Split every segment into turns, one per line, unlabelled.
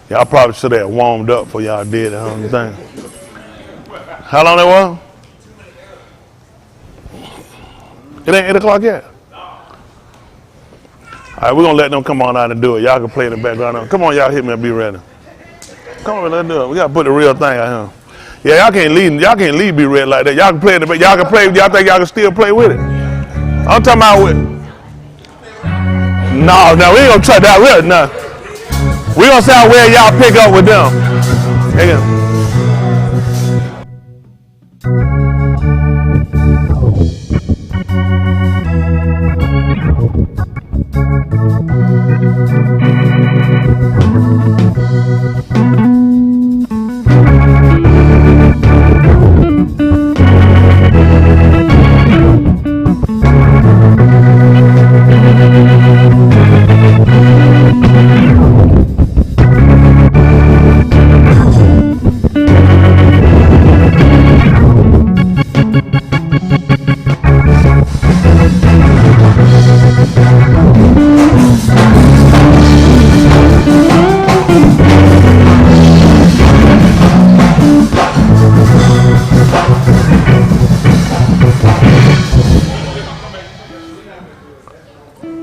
Y'all probably should have warmed up before y'all did it, you think? How long that was? It ain't 8 o'clock yet. All right, we're going to let them come on out and do it. Y'all can play in the background. Come on, y'all hit me and be ready. Come on, let's do it. We got to put the real thing out here. Yeah, y'all can't leave be ready like that. Y'all can play in the back. Y'all can play. Y'all think y'all can still play with it? I'm talking about with. No, we ain't going to try that. No. We're going to say where y'all pick up with them. Yeah.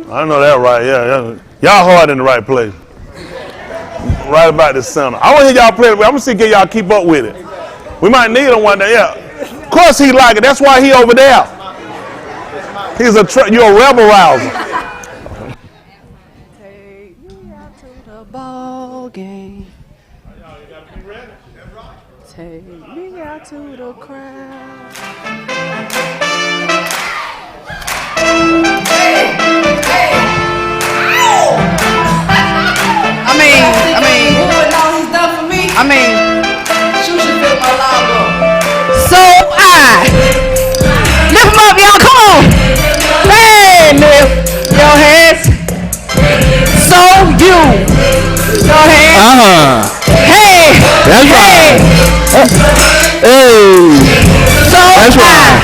I know that right, yeah. Y'all hard in the right place. Right about the center. I want to hear y'all play it. I'm going to see if y'all keep up with it. We might need him one day, yeah. Of course he like it. That's why he over there. You're a rebel rouser.
Take me out to the ball game.
You got to be ready.
Take me out to the crowd.
Shoot should fit my logo.
So lift them up, y'all. Come on. Hey, lift your hands. So you. Your hands. Hey.
That's right. Hey.
So
that's right.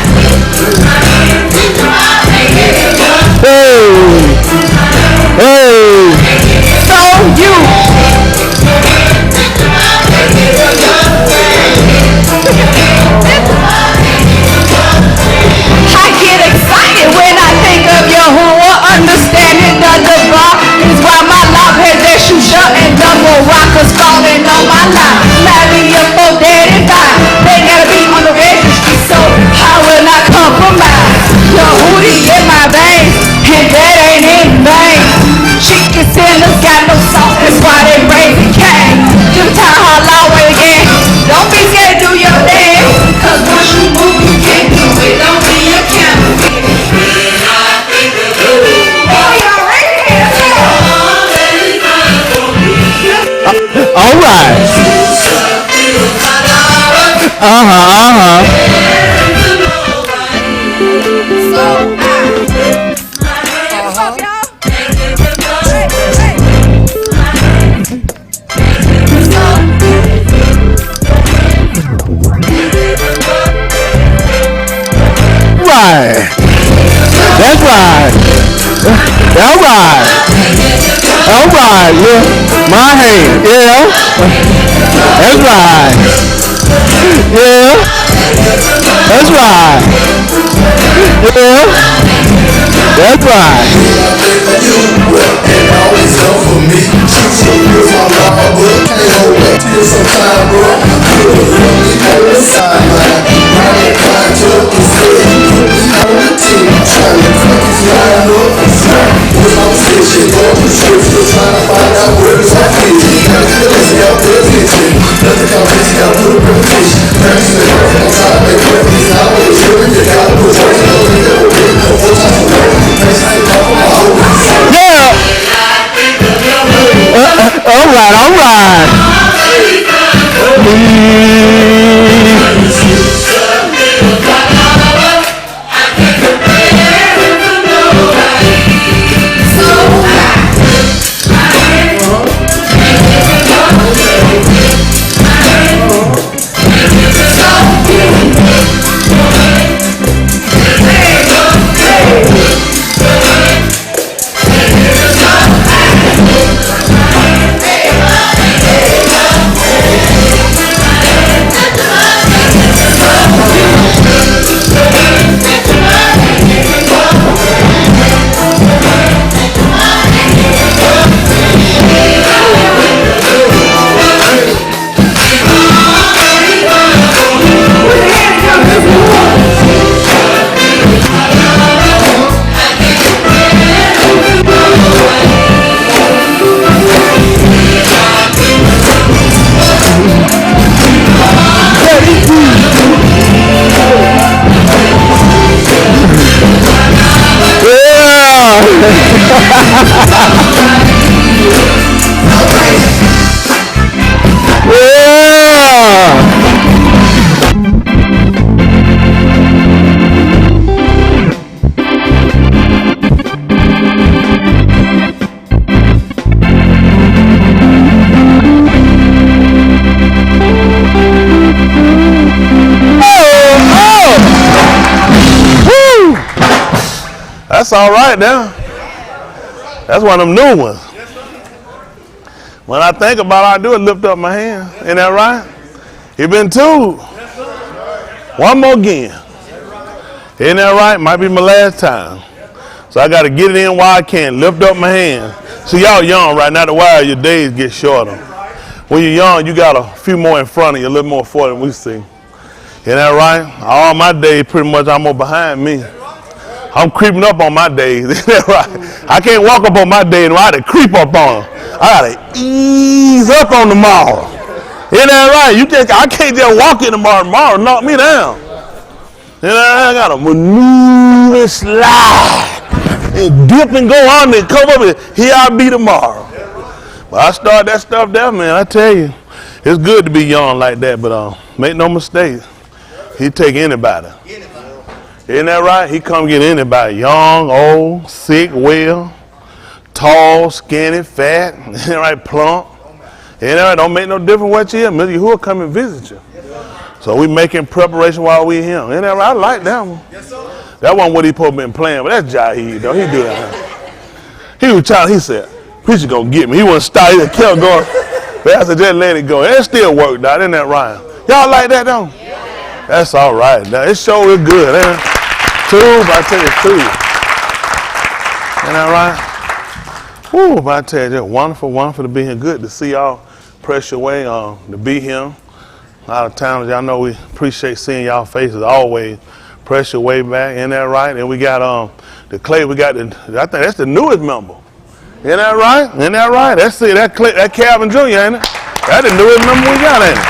Hey.
So you. I get excited when I think of Yahuwah. Understanding the divine is why my love has their shoes shut and double rockers falling on my line. Marry up for dead and fine. They gotta be on the registry, so I will not compromise. Yahudy in my veins, and that ain't in vain. Chicken sinners got no sauce, that's why they raising Cain. Just tell her law again. Don't be scared to do your dance, cause once you move, you can't do it. Don't be a camel.
All right. Right. That's right. All right. All right. Look, my hand. Yeah. That's right. Yeah. That's right. Yeah. That's right. All right, all right.
That's all right now. That's one of them new ones. When I think about it, all I do is lift up my hand. Ain't that right? He been told. One more again. Ain't that right? Might be my last time. So I got to get it in while I can. Lift up my hand. See, y'all young right now. The while your days get shorter. When you're young, you got a few more in front of you, a little more forward than we see. Ain't that right? All my days pretty much almost behind me. I'm creeping up on my days. Ain't that right? I can't walk up on my day and I had to creep up on them. I got to ease up on tomorrow. Ain't that right? I can't just walk in tomorrow. Tomorrow knock me down. And I got to maneuver and slide and dip and go on and come up and here I'll be tomorrow. But I start that stuff there, man. I tell you, it's good to be young like that, but make no mistake, he take anybody. Isn't that right? He come get anybody, young, old, sick, well, tall, skinny, fat, ain't that right, plump. Ain't that right? Don't make no difference what you is. Mr. Yahudy will come and visit you. So we making preparation while we here. Ain't that right? I like that one. That wasn't what he supposed to been playing, but that's Yahudy, though. He do that. He was trying, he said, preacher gonna get me. He wouldn't stop, he just kept going. But I said, just let it go. It still worked out, isn't that right? Y'all like that, though? Yeah. That's all right. Now, it sure is good, ain't it? Tube, I tell you, tube. Ain't that right? Woo, I tell you, it's wonderful, wonderful to be here. Good to see y'all press your way to be here. A lot of times, y'all know we appreciate seeing y'all faces always. Press your way back, ain't that right? And we got the Clay, I think that's the newest member. Ain't that right? Ain't that right? That's it, that Calvin Jr., ain't it? That's the newest member we got, ain't it?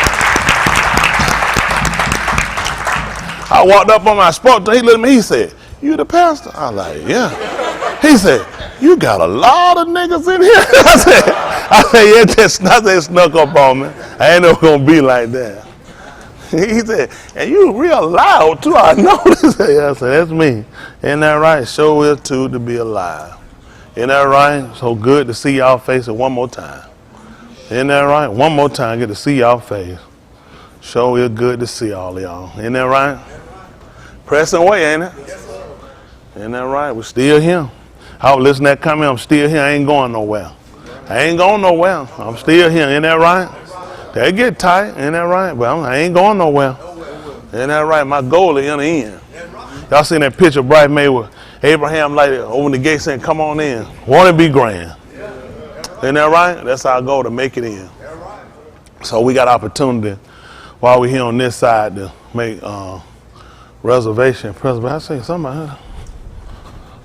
I walked up on my spot, he looked at me, he said, you the pastor? I was like, yeah. He said, you got a lot of niggas in here. I said, yeah, just snuck up on me. I ain't never gonna be like that. He said, and you real loud too, I know this. I said, that's me. Ain't that right? Sure is too to be alive. Ain't that right? So good to see y'all faces one more time. Ain't that right? One more time, get to see y'all face. Sure is good to see all of y'all. Ain't that right? Pressing away, ain't it? Ain't that right? We're still here. I was listening to that comment, I'm still here. I ain't going nowhere. I ain't going nowhere. I'm still here. Ain't that right? They get tight. Ain't that right? Well, I ain't going nowhere. Ain't that right? My goal is in the end. Y'all seen that picture bridesmaid with Abraham like over the gate saying, come on in. Want to be grand. Ain't that right? That's our goal, to make it in. So we got opportunity while we're here on this side to make reservation. I say somebody.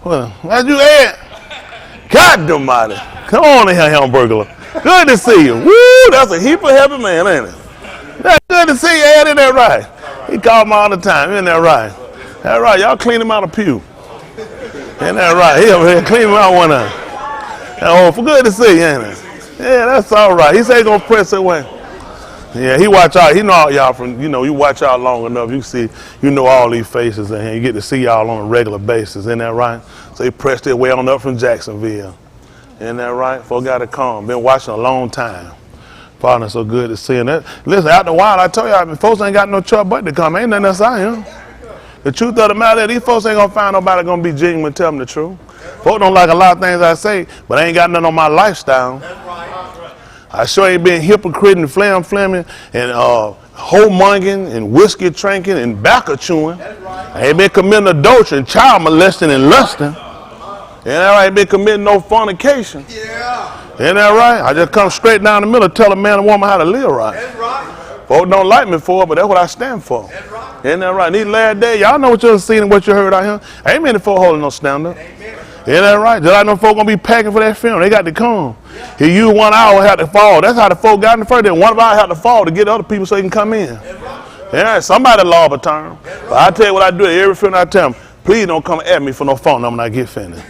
Well, as you at? God almighty. Come on in here, Hamburglar. Good to see you. Woo, that's a heap of happy man, ain't it? That's good to see you, Ed. Ain't that right? He called me all the time. Isn't that right? That's right. Y'all clean him out of pew. Ain't that right? He over here clean him out one time. Oh, for good to see you, ain't it? Yeah, that's all right. He said he's going to press it away. Yeah, he watch out. He know all y'all from, you watch out long enough. You see, you know all these faces in here. You get to see y'all on a regular basis. Isn't that right? So he pressed their way on up from Jacksonville. Isn't that right? Folks got to come. Been watching a long time. Partner, so good to see him. Listen, out the wild, I told y'all, folks ain't got no choice but to come. Ain't nothing else out here. The truth of the matter is, these folks ain't going to find nobody going to be genuine and tell them the truth. Folks don't like a lot of things I say, but I ain't got nothing on my lifestyle. I sure ain't been hypocrite and flamming and whoremongering and whiskey drinking and tobacco chewing. I ain't been committing adultery and child molesting and lusting. Ain't that right? I ain't been committing no fornication. Ain't that right? I just come straight down the middle, tell a man and woman how to live right. Folks don't like me for it, but that's what I stand for. Ain't that right? These last days, y'all know what you've seen and what you heard out here. Ain't many folks holding no stand-up. Ain't that right? Just like no folk gonna be packing for that film. They got to come. He used 1 hour, had to fall. That's how the folk got in the first day. 1 hour had to fall to get other people so they can come in. Yeah, somebody law of a term. But I tell you what I do at every film I tell them, please don't come at me for no phone number when I get finished.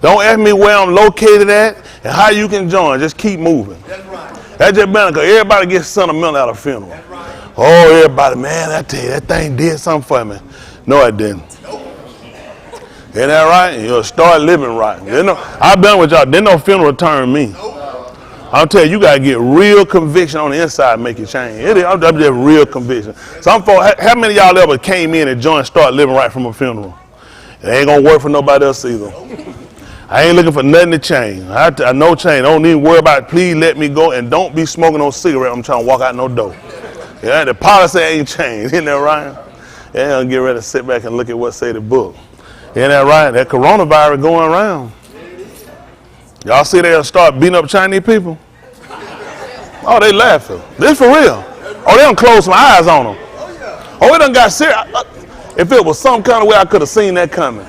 Don't ask me where I'm located at and how you can join. Just keep moving. That's just better because everybody gets sentimental at a funeral. Oh, everybody, man, I tell you, that thing did something for me. No, it didn't. Ain't that right? You'll start living right. I've been with y'all. Didn't no funeral turn me. I'll tell you, you got to get real conviction on the inside to make it change. I'm just real conviction. Some folks, how many of y'all ever came in and joined, start living right from a funeral? It ain't gonna work for nobody else either. I ain't looking for nothing to change. I no change. Don't even worry about it. Please let me go, and don't be smoking no cigarette. I'm trying to walk out no door. Yeah, the policy ain't changed. Isn't that right? Yeah, I'll get ready to sit back and look at what say the book. Isn't that right? That coronavirus going around. Y'all see they'll start beating up Chinese people? Oh, they laughing. This for real. Oh, they done closed some eyes on them. Oh, it done got serious. If it was some kind of way I could have seen that coming.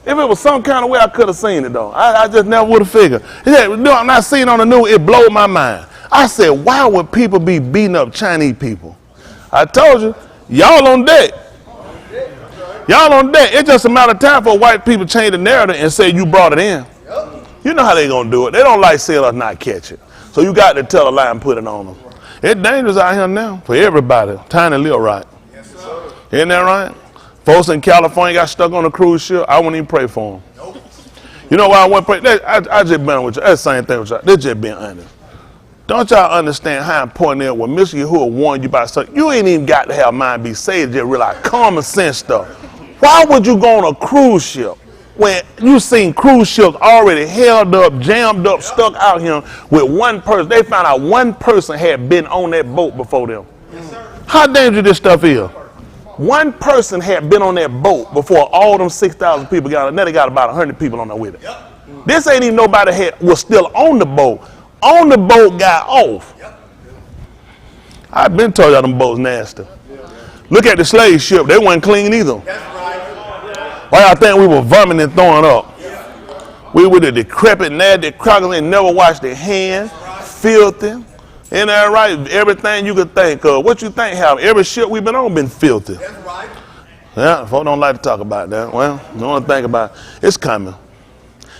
If it was some kind of way I could have seen it though. I just never would have figured. He said, no, I'm not seeing on the news. It blew my mind. I said, why would people be beating up Chinese people? I told you, y'all on deck. Y'all on deck. It's just a matter of time for white people change the narrative and say you brought it in. You know how they gonna do it. They don't like seeing us not catch it. So you got to tell a lie and put it on them. It's dangerous out here now for everybody. Trying to live right.
Yes, sir.
Isn't that right? Folks in California got stuck on a cruise ship. I wouldn't even pray for them.
Nope.
You know why I wouldn't pray? I just been with you. That's the same thing with y'all. They're just being honest. Don't y'all understand how important it is when Mr. Yahudy warned you about something? You ain't even got to have mind be saved, just realize common sense stuff. Why would you go on a cruise ship when you seen cruise ships already held up, jammed up, stuck out here with one person? They found out one person had been on that boat before them.
Yes, sir.
How dangerous this stuff is? One person had been on that boat before all them 6,000 people got on. Now they got about 100 people on there with it.
Yep.
This ain't even nobody was still on the boat. On the boat got off.
Yep.
I've been told y'all them boats nasty. Look at the slave ship. They weren't clean either.
That's right.
Why y'all think we were vomiting and throwing up? We were the decrepit, nasty crackers and never washed their hands. Filthy. Ain't that right? Everything you could think of. What you think happened? Every ship we've been on been filthy.
That's right.
Yeah, folks don't like to talk about that. Well, you want to think about it. It's coming.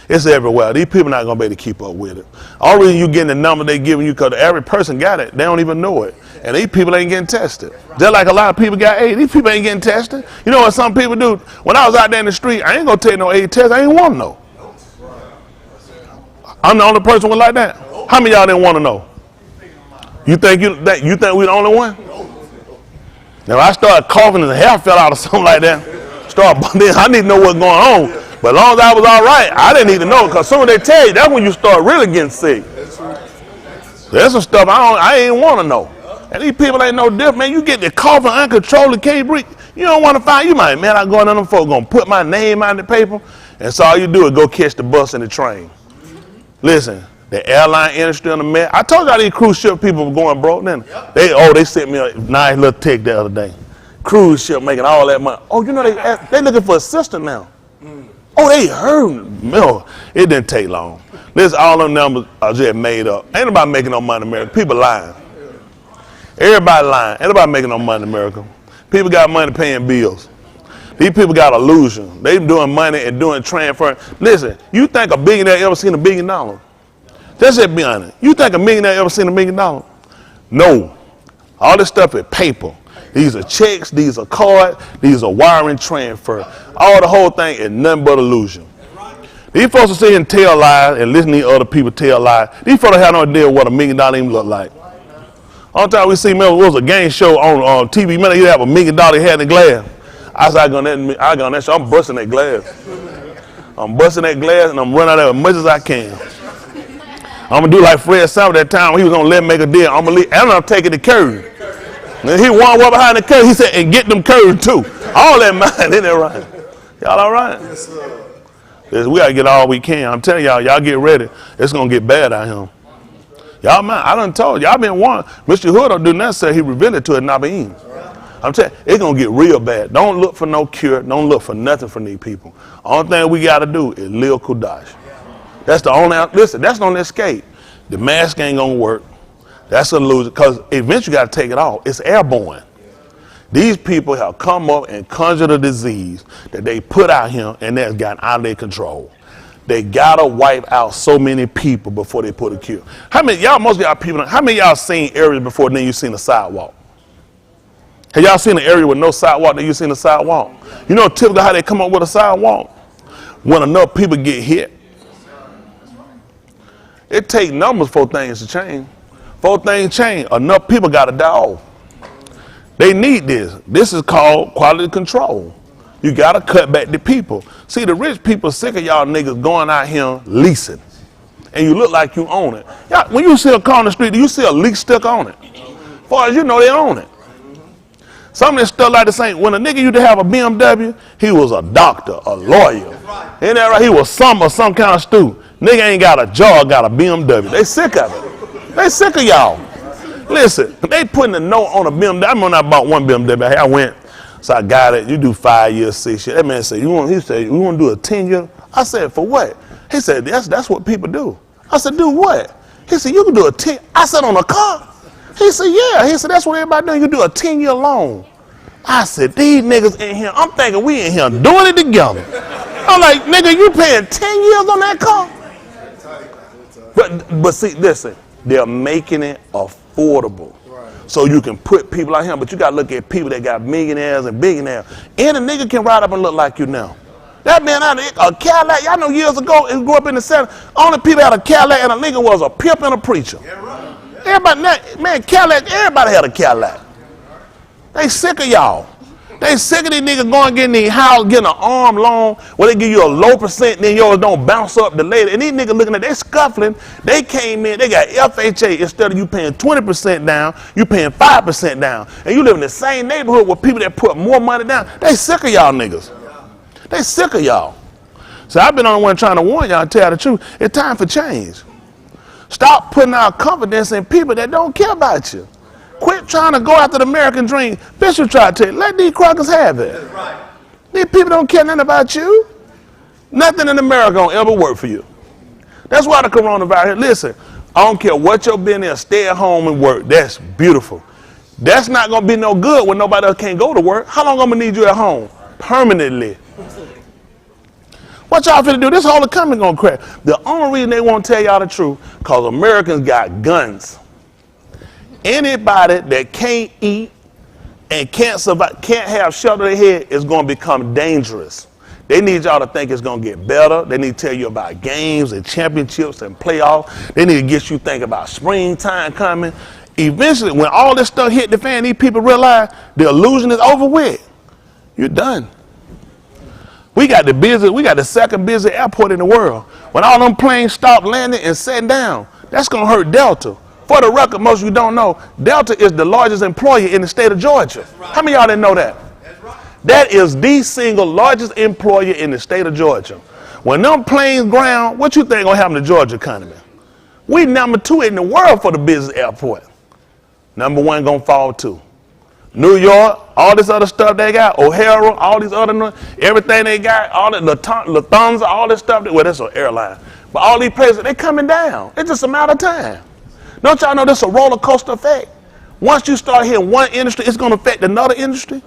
It's everywhere. These people not going to be able to keep up with it. All the reason you getting the number they giving you because every person got it. They don't even know it. And these people ain't getting tested. Just like a lot of people got AIDS. These people ain't getting tested. You know what some people do? When I was out there in the street, I ain't going to take no AIDS test. I ain't want to know. I'm the only person with like that. How many of y'all didn't want to know? You think we the only one? Now if I started coughing and the hair fell out or something like that, then I need to know what's going on. But as long as I was all right, I didn't need to know because soon as they tell you, that's when you start really getting sick. There's some stuff I ain't want to know. And these people ain't no different, man. You get the coughing uncontrolled, can't breathe. You don't want to find. You might, man, I go in them folks gonna put my name on the paper, and so all you do is go catch the bus and the train. Listen. The airline industry on the mess. I told y'all these cruise ship people were going broke then. Yep. They sent me a nice little tick the other day. Cruise ship making all that money. Oh, you know they looking for assistance now. Oh, they heard me. No, it didn't take long. Listen, all them numbers are just made up. Ain't nobody making no money in America. People lying. Everybody lying. Ain't nobody making no money in America. People got money paying bills. These people got illusion. They doing money and doing transfer. Listen, you think a billionaire ever seen $1 billion? Let's just be honest. You think a millionaire ever seen $1 million? No. All this stuff is paper. These are checks. These are cards. These are wiring transfer. All the whole thing is nothing but illusion. These folks are sitting and tell lies and listening to other people tell lies. These folks have no idea what $1 million even look like. All the time we see, man, it was a game show on TV. Man, you have $1 million had in the glass. I said, I got that show. I'm busting that glass. I'm busting that glass and I'm running out of as much as I can. I'm going to do like Fred Sanford that time when he was going to let me make a deal. I'm going to leave, and I'm taking the curve. And he walked up behind the curve. He said, and get them curves too. All that mine, isn't that right? Y'all all right?
Yes, sir.
We got to get all we can. I'm telling y'all get ready. It's going to get bad out here. Y'all mind, I done told y'all been warned. Mr. Hood don't do nothing, sir. He revealed it to it, Nabaim. I'm telling you, it's going to get real bad. Don't look for no cure. Don't look for nothing from these people. Only thing we got to do is live Kudash. That's the only, listen, that's the only escape. The mask ain't gonna work. That's a loser, because eventually you gotta take it off. It's airborne. These people have come up and conjured a disease that they put out here and that's gotten out of their control. They gotta wipe out so many people before they put a cure. How many, y'all, most of y'all people, how many of y'all seen areas before then you seen a sidewalk? Have y'all seen an area with no sidewalk then you seen a sidewalk? You know typically how they come up with a sidewalk? When enough people get hit. It takes numbers for things to change. For things change, enough people got to die off. They need this. This is called quality control. You got to cut back the people. See, the rich people sick of y'all niggas going out here leasing. And you look like you own it. Y'all, when you see a car on the street, do you see a leak stick on it? As far as you know, they own it. Some of this stuff like the same. When a nigga used to have a BMW, he was a doctor, a lawyer. Ain't that right? He was some kind of student. Nigga ain't got a job, got a BMW. They sick of it. They sick of y'all. Listen, they putting a note on a BMW. I remember I bought one BMW. I went, so I got it. You do 5 years, 6 years. That man said, he said, you want to do a 10-year? I said, for what? He said, that's what people do. I said, do what? He said, you can do a 10. I said, on a car? He said, yeah. He said, that's what everybody do. You do a 10-year loan. I said, these niggas in here, I'm thinking we in here doing it together. I'm like, nigga, you paying 10 years on that car? But see, listen, they're making it affordable. So you can put people out here, but you got to look at people that got millionaires and billionaires. And a nigga can ride up and look like you now. That man out there, a Cadillac, y'all know years ago, it grew up in the center, only people had a Cadillac and a nigga was a pimp and a preacher. Everybody, man, Cadillac, everybody had a Cadillac. They sick of y'all. They sick of these niggas going getting these house, getting an arm loan where they give you a low percent, then yours don't bounce up the later. And these niggas looking at, they scuffling. They came in, they got FHA. Instead of you paying 20% down, you paying 5% down. And you live in the same neighborhood with people that put more money down. They sick of y'all niggas. They sick of y'all. So I've been on the one trying to warn y'all, tell the truth. It's time for change. Stop putting our confidence in people that don't care about you. Quit trying to go after the American dream. Bishop tried to tell you, let these crackers have it. That's right. These people don't care nothing about you. Nothing in America gonna ever work for you. That's why the coronavirus, listen, I don't care what your business, stay at home and work. That's beautiful. That's not gonna be no good when nobody else can't go to work. How long I'm gonna need you at home? Permanently. What y'all finna do? This whole economy gonna crash. The only reason they won't tell y'all the truth, cause Americans got guns. Anybody that can't eat and can't survive, can't have shelter in their head is going to become dangerous. They need y'all to think it's going to get better. They need to tell you about games and championships and playoffs. They need to get you thinking about springtime coming. Eventually, when all this stuff hit the fan, these people realize the illusion is over with. You're done. We got the second busiest airport in the world. When all them planes stop landing and setting down, that's going to hurt Delta. For the record, most of you don't know, Delta is the largest employer in the state of Georgia. Right. How many of y'all didn't know that? That's right. That is the single largest employer in the state of Georgia. When them planes ground, what you think gonna happen to Georgia economy? We number 2 in the world for the business airport. Number 1 gonna fall too. New York, all this other stuff they got, O'Hara, all these other, everything they got, all the Lufthansa, all this stuff, well, that's an airline. But all these places, they coming down. It's just a matter of time. Don't y'all know this is a roller coaster effect? Once you start hitting one industry, it's going to affect another industry.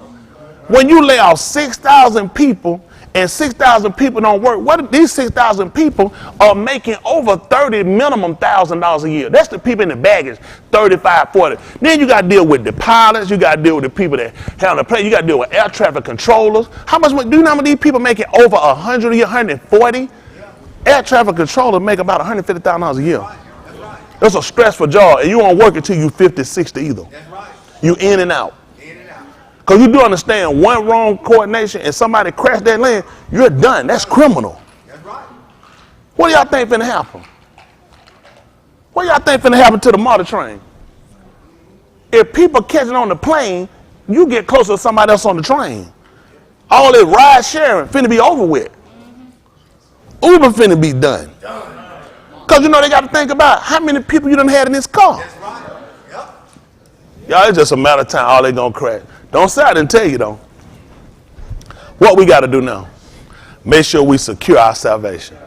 When you lay off 6,000 people and 6,000 people don't work, what if these 6,000 people are making over minimum $1,000 a year? That's the people in the baggage, 35, 40. Then you got to deal with the pilots. You got to deal with the people that have the plane. You got to deal with air traffic controllers. How much do you know how many people making over 100 a year, 140? Air traffic controllers make about $150,000 a year. That's a stressful job, and you won't work until you 50, 60 either. That's right. You in and out. Because you do understand, one wrong coordination and somebody crash that lane, you're done. That's criminal. That's right. What do y'all think finna happen? What do y'all think finna happen to the MARTA train? If people catching on the plane, you get closer to somebody else on the train. All this ride sharing finna be over with. Uber finna be done. Because you know they got to think about how many people you done had in this car. That's right. Yep. Y'all, it's just a matter of time. All they going to crash. Don't say I didn't tell you, though. What we got to do now? Make sure we secure our salvation.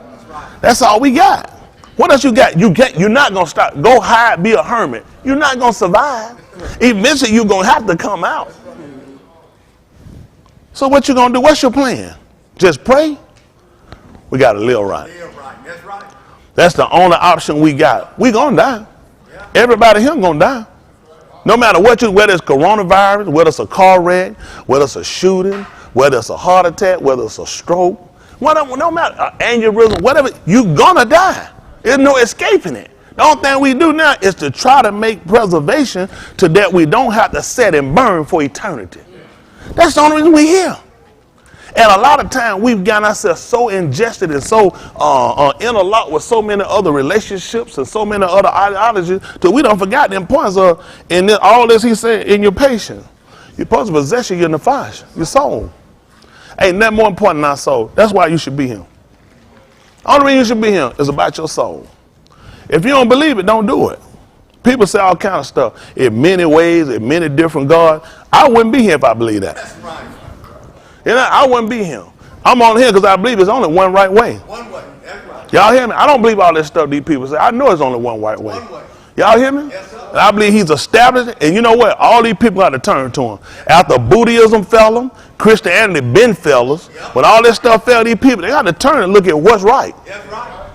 That's all we got. What else you got? You're not going to stop. Go hide, be a hermit. You're not going to survive. Eventually, you're going to have to come out. So what you going to do? What's your plan? Just pray? We got to live right. That's right. That's the only option we got. We gonna die. Yeah. Everybody here gonna die. No matter what whether it's coronavirus, whether it's a car wreck, whether it's a shooting, whether it's a heart attack, whether it's a stroke, whatever, no matter aneurysm, whatever, you gonna die. There's no escaping it. The only thing we do now is to try to make preservation to that we don't have to set and burn for eternity. That's the only reason we're here. And a lot of times we've gotten ourselves so ingested and so interlocked with so many other relationships and so many other ideologies till we don't forget the importance of, in this, all this he said, in your patience. You're supposed to possess your nefesh, your soul. Ain't nothing more important than our soul. That's why you should be here. Only reason you should be here is about your soul. If you don't believe it, don't do it. People say all kind of stuff in many ways, in many different gods. I wouldn't be here if I believed that.
That's right.
You know, I wouldn't be here. I'm on here because I believe there's only one right way.
One way. That's right.
Y'all hear me? I don't believe all this stuff these people say. I know there's only one right way.
One way.
Y'all hear me?
Yes, sir.
And I believe he's established it. And you know what? All these people got to turn to him. After Buddhism fell them, Christianity been fell us.
Yep.
When all this stuff fell these people, they got to turn and look at what's right.
That's right.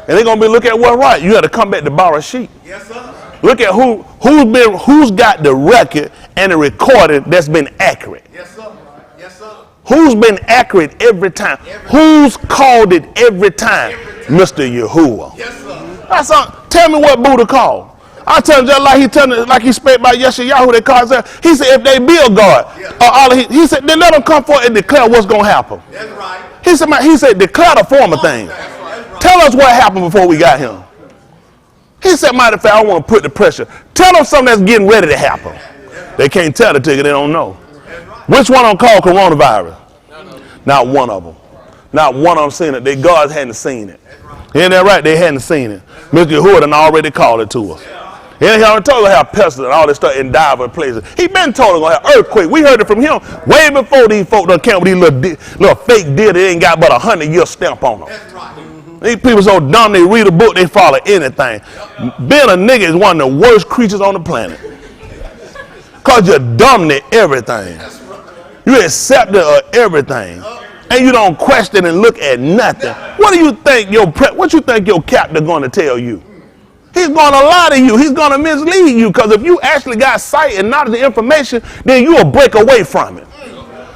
And they're going to be looking at what's right. You got to come back to borrow sheep.
Yes, sir.
Look at who's got the record and the recording that's been accurate.
Yes, sir. Yes, sir.
Who's been accurate every time? Who's called it every time? Mr. Yahuwah.
Yes, sir.
That's all. Tell me what Buddha called. I tell him just like he spoke about Yeshayahu, they called him. He said if they be a God, he said then let them come forth and declare what's going to happen.
That's right.
He said declare the former thing.
That's right.
Tell us what happened before we got him. He said, matter of fact, I want to put the pressure. Tell them something that's getting ready to happen. They can't tell the ticket, they don't know. Which one of them called coronavirus? Not one of them. Not one of them seen it. They gods hadn't seen it. Ain't that right? They hadn't seen it. Mr. Yahuwah done already called it to us. He already told us how pestilence and all this stuff in diverse places. He been told us going to have earthquake. We heard it from him way before these folk done came with these little fake deal that ain't got but 100-year stamp on them.
That's right.
These people so dumb they read a book, they follow anything. Being a nigga is one of the worst creatures on the planet. Because you're dumb to everything. You accept it of everything. And you don't question and look at nothing. What do you think what you think your captain going to tell you? He's going to lie to you. He's going to mislead you. Because if you actually got sight and knowledge and information, then you will break away from it.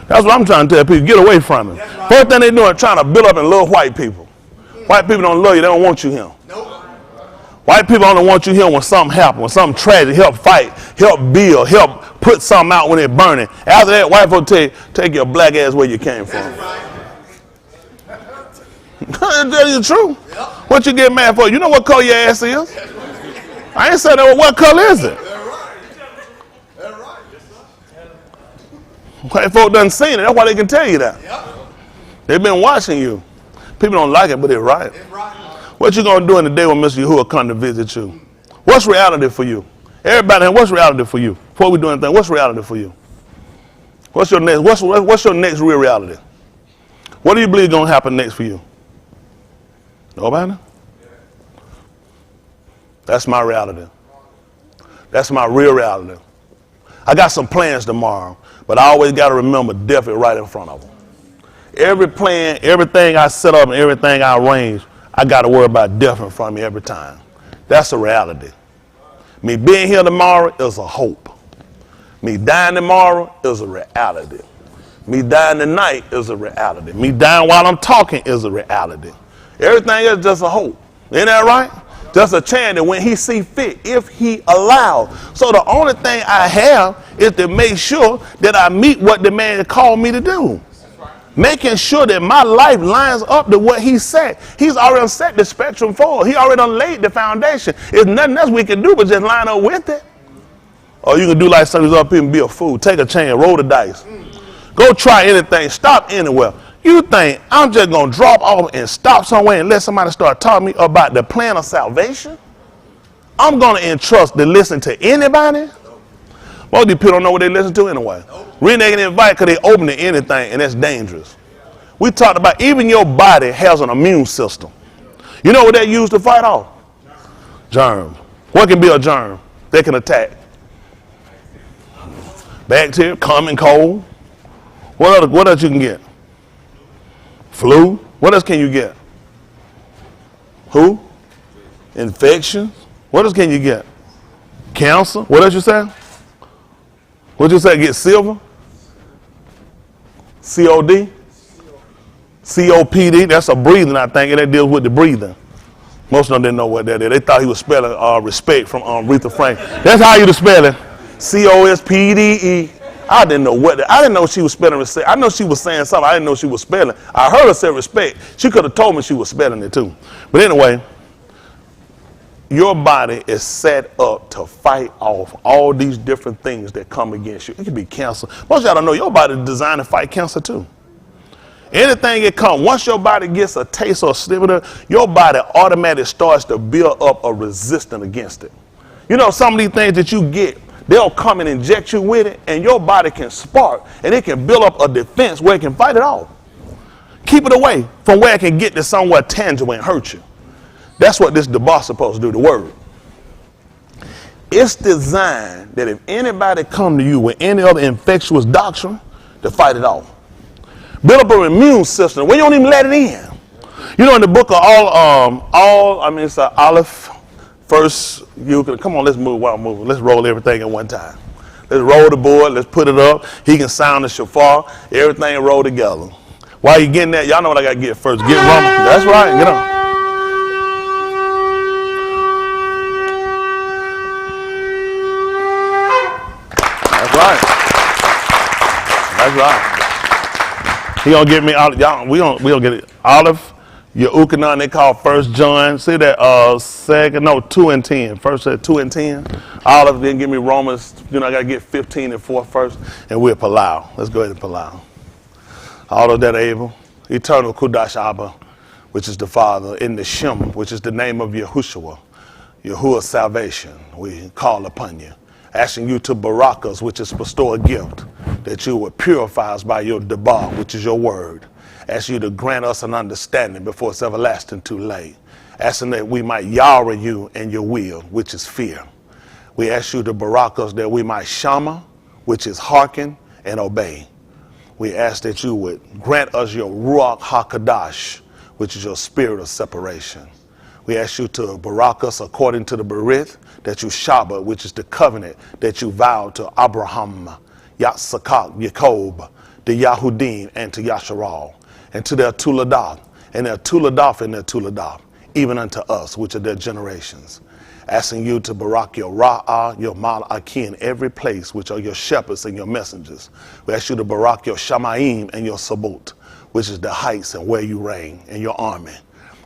That's what I'm trying to tell people. Get away from it. First thing they doing is trying to build up and love white people. White people don't love you. They don't want you here.
Nope.
White people only want you here when something happens, when something tragic, help fight, help build, help put something out when it's burning. After that, white folks tell you, take your black ass where you came from. That's the truth.
Yep.
What you get mad for? You know what color your ass is? I ain't saying that. What color is it?
That's right. That's right.
White folk done seen it. That's why they can tell you that.
Yep.
They've been watching you. People don't like it, but they're right.
That's right.
What you gonna do in the day when Mr. Yahuwah come to visit you? What's reality for you? Everybody, what's reality for you? Before we do anything, what's reality for you? What's your next real reality? What do you believe is gonna happen next for you? Nobody? That's my reality. That's my real reality. I got some plans tomorrow, but I always got to remember death is right in front of them. Every plan, everything I set up and everything I arrange, I got to worry about death in front of me every time. That's a reality. Me being here tomorrow is a hope. Me dying tomorrow is a reality. Me dying tonight is a reality. Me dying while I'm talking is a reality. Everything is just a hope. Isn't that right? Just a chance that when he see fit, if he allows. So the only thing I have is to make sure that I meet what the man called me to do. Making sure that my life lines up to what he said. He's already set the spectrum for it. He already done laid the foundation. There's nothing else we can do but just line up with it. Or you can do like some of these other people and be a fool. Take a chance, roll the dice. Go try anything, stop anywhere. You think I'm just going to drop off and stop somewhere and let somebody start talking me about the plan of salvation? I'm going to entrust to listen to anybody? Most of these people don't know what they listen to anyway. Reason they can invite because they open to anything, and that's dangerous. We talked about even your body has an immune system. You know what they use to fight off? Germs. What can be a germ? They can attack. Bacteria, common cold. What else you can get? Flu. What else can you get? Who? Infections. What else can you get? Cancer. What else you say? What you say? Get silver? COD? COPD. That's a breathing, I think, and that deals with the breathing. Most of them didn't know what that is. They thought he was spelling respect from Aretha Franklin. That's how you spell it. COSPDE. I didn't know she was spelling respect. I know she was saying something. I didn't know she was spelling. I heard her say respect. She could have told me she was spelling it too. But anyway, your body is set up to fight off all these different things that come against you. It could be cancer. Most of y'all don't know your body is designed to fight cancer too. Anything it comes, once your body gets a taste or a sniff of it, your body automatically starts to build up a resistance against it. You know, some of these things that you get, they'll come and inject you with it, and your body can spark, and it can build up a defense where it can fight it off. Keep it away from where it can get to somewhere tangible and hurt you. That's what this debar's supposed to do, the word. It's designed that if anybody come to you with any other infectious doctrine, to fight it off. Build up an immune system where you don't even let it in. You know, in the book of it's Aleph, first, you can, come on, let's move while I'm moving. Let's roll everything at one time. Let's roll the board, let's put it up. He can sound the shofar, everything roll together. While you getting that, y'all know what I got to get first. Get rumble. That's right, get on. That's right. That's right. He gonna get me out. Y'all, we gonna get it. Olive, your Ukanon, they call 1 John. See that 2 and 10. First said 2 and 10. Olive, then give me Romans. You know, I gotta get 15 and 4 first, and we'll palau. Let's go ahead and palau. All of that able. Eternal Kudash Abba, which is the Father, in the Shem, which is the name of Yahushua, Yahuwah's salvation. We call upon you, asking you to barak us, which is bestow a gift, that you would purify us by your debar, which is your word. Ask you to grant us an understanding before it's everlasting too late. Asking that we might yara you and your will, which is fear. We ask you to barak us that we might shama, which is hearken and obey. We ask that you would grant us your Ruach HaKadosh, which is your spirit of separation. We ask you to barak us according to the Berith, that you Shabbat, which is the covenant that you vowed to Abraham, Yitzchak, Jacob, the Yahudim, and to Yasharal, and to their Tuledah, and their Tuledah and their Tuledah, even unto us, which are their generations. Asking you to barak your Ra'ah, your Mal'aki in every place, which are your shepherds and your messengers. We ask you to barak your Shamaim and your Sabot, which is the heights and where you reign, and your army.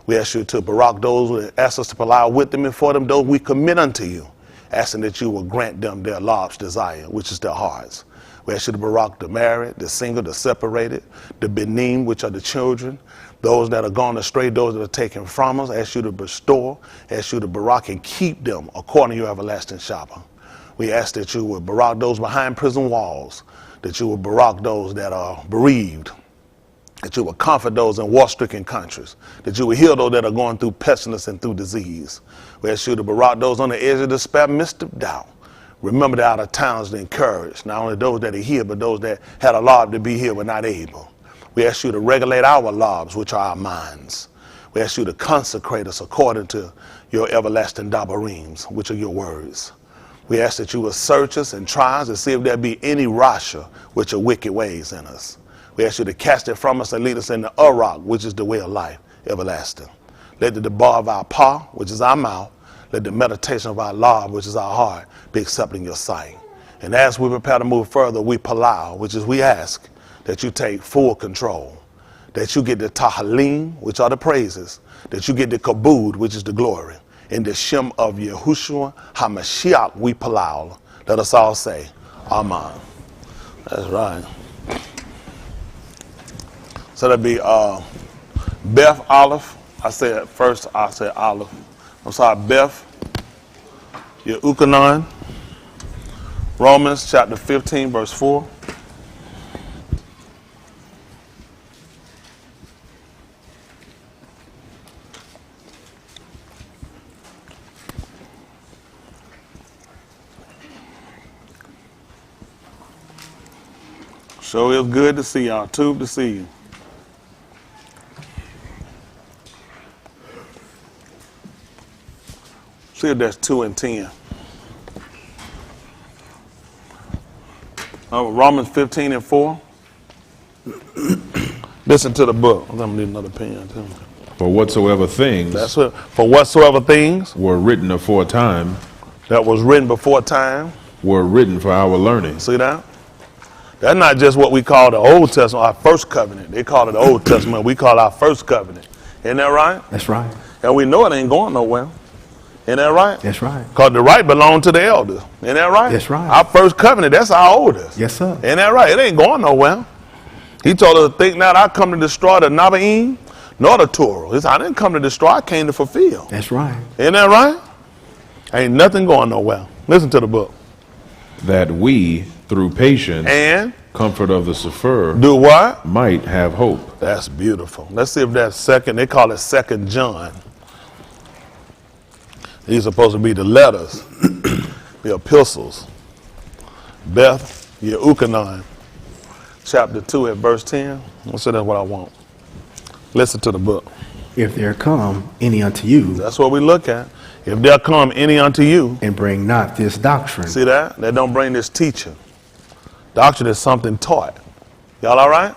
We ask you to barak those who ask us to allow with them and for them those we commit unto you, asking that you will grant them their lob's desire, which is their hearts. We ask you to barak the married, the single, the separated, the benim, which are the children, those that are gone astray, those that are taken from us. Ask you to bestow, ask you to barak and keep them according to your everlasting Shabbat. We ask that you would barak those behind prison walls, that you would barak those that are bereaved, that you would comfort those in war-stricken countries, that you would heal those that are going through pestilence and through disease. We ask you to barak those on the edge of despair, midst of doubt. Remember the out of towns to encourage, not only those that are here, but those that had a lob to be here but not able. We ask you to regulate our lobs, which are our minds. We ask you to consecrate us according to your everlasting dabareens, which are your words. We ask that you will search us and try us to see if there be any rasha, which are wicked ways in us. We ask you to cast it from us and lead us in the Arak, which is the way of life, everlasting. Let the debar of our paw, which is our mouth, let the meditation of our lob, which is our heart, be accepted in your sight. And as we prepare to move further, we palau, which is we ask that you take full control, that you get the tahalim, which are the praises, that you get the kabud, which is the glory. In the Shem of Yahushua HaMashiach, we palau. Let us all say, Amen. That's right. So that'd be Beth Aleph. I said Aleph. I'm sorry, Beth, your Ukanon, Romans chapter 15, verse 4. So it's good to see y'all. Tube to see you. See if that's 2 and 10. Romans 15 and 4. Listen to the book. I'm gonna need another pen too.
For whatsoever things
For whatsoever things
were written aforetime
that was written before time.
were written for our learning,
See that? That's not just what we call the Old Testament, our first covenant. They call it the Old Testament. We call our first covenant. Isn't that right?
That's right.
And we know it ain't going nowhere. Isn't that right?
That's right.
Because the right belonged to the elders. Isn't that right?
That's right.
Our first covenant, that's our oldest.
Yes, sir.
Isn't that right? It ain't going nowhere. He told us to think not I come to destroy the Nabaim nor the Torah. He said, I didn't come to destroy, I came to fulfill.
That's right.
Isn't that right? Ain't nothing going nowhere. Listen to the book.
That we, through patience,
And
comfort of the Sefer,
do what?
might have hope.
That's beautiful. Let's see if that's second. They call it 2 John. These are supposed to be the letters, the epistles. Beth Yehukanan, chapter 2 at verse 10. Let's say that's what I want. Listen to the book.
If there come any unto you
That's what we look at. If there come any unto you,
and bring not this doctrine,
see that? They don't bring this teaching. Doctrine is something taught. Y'all all right?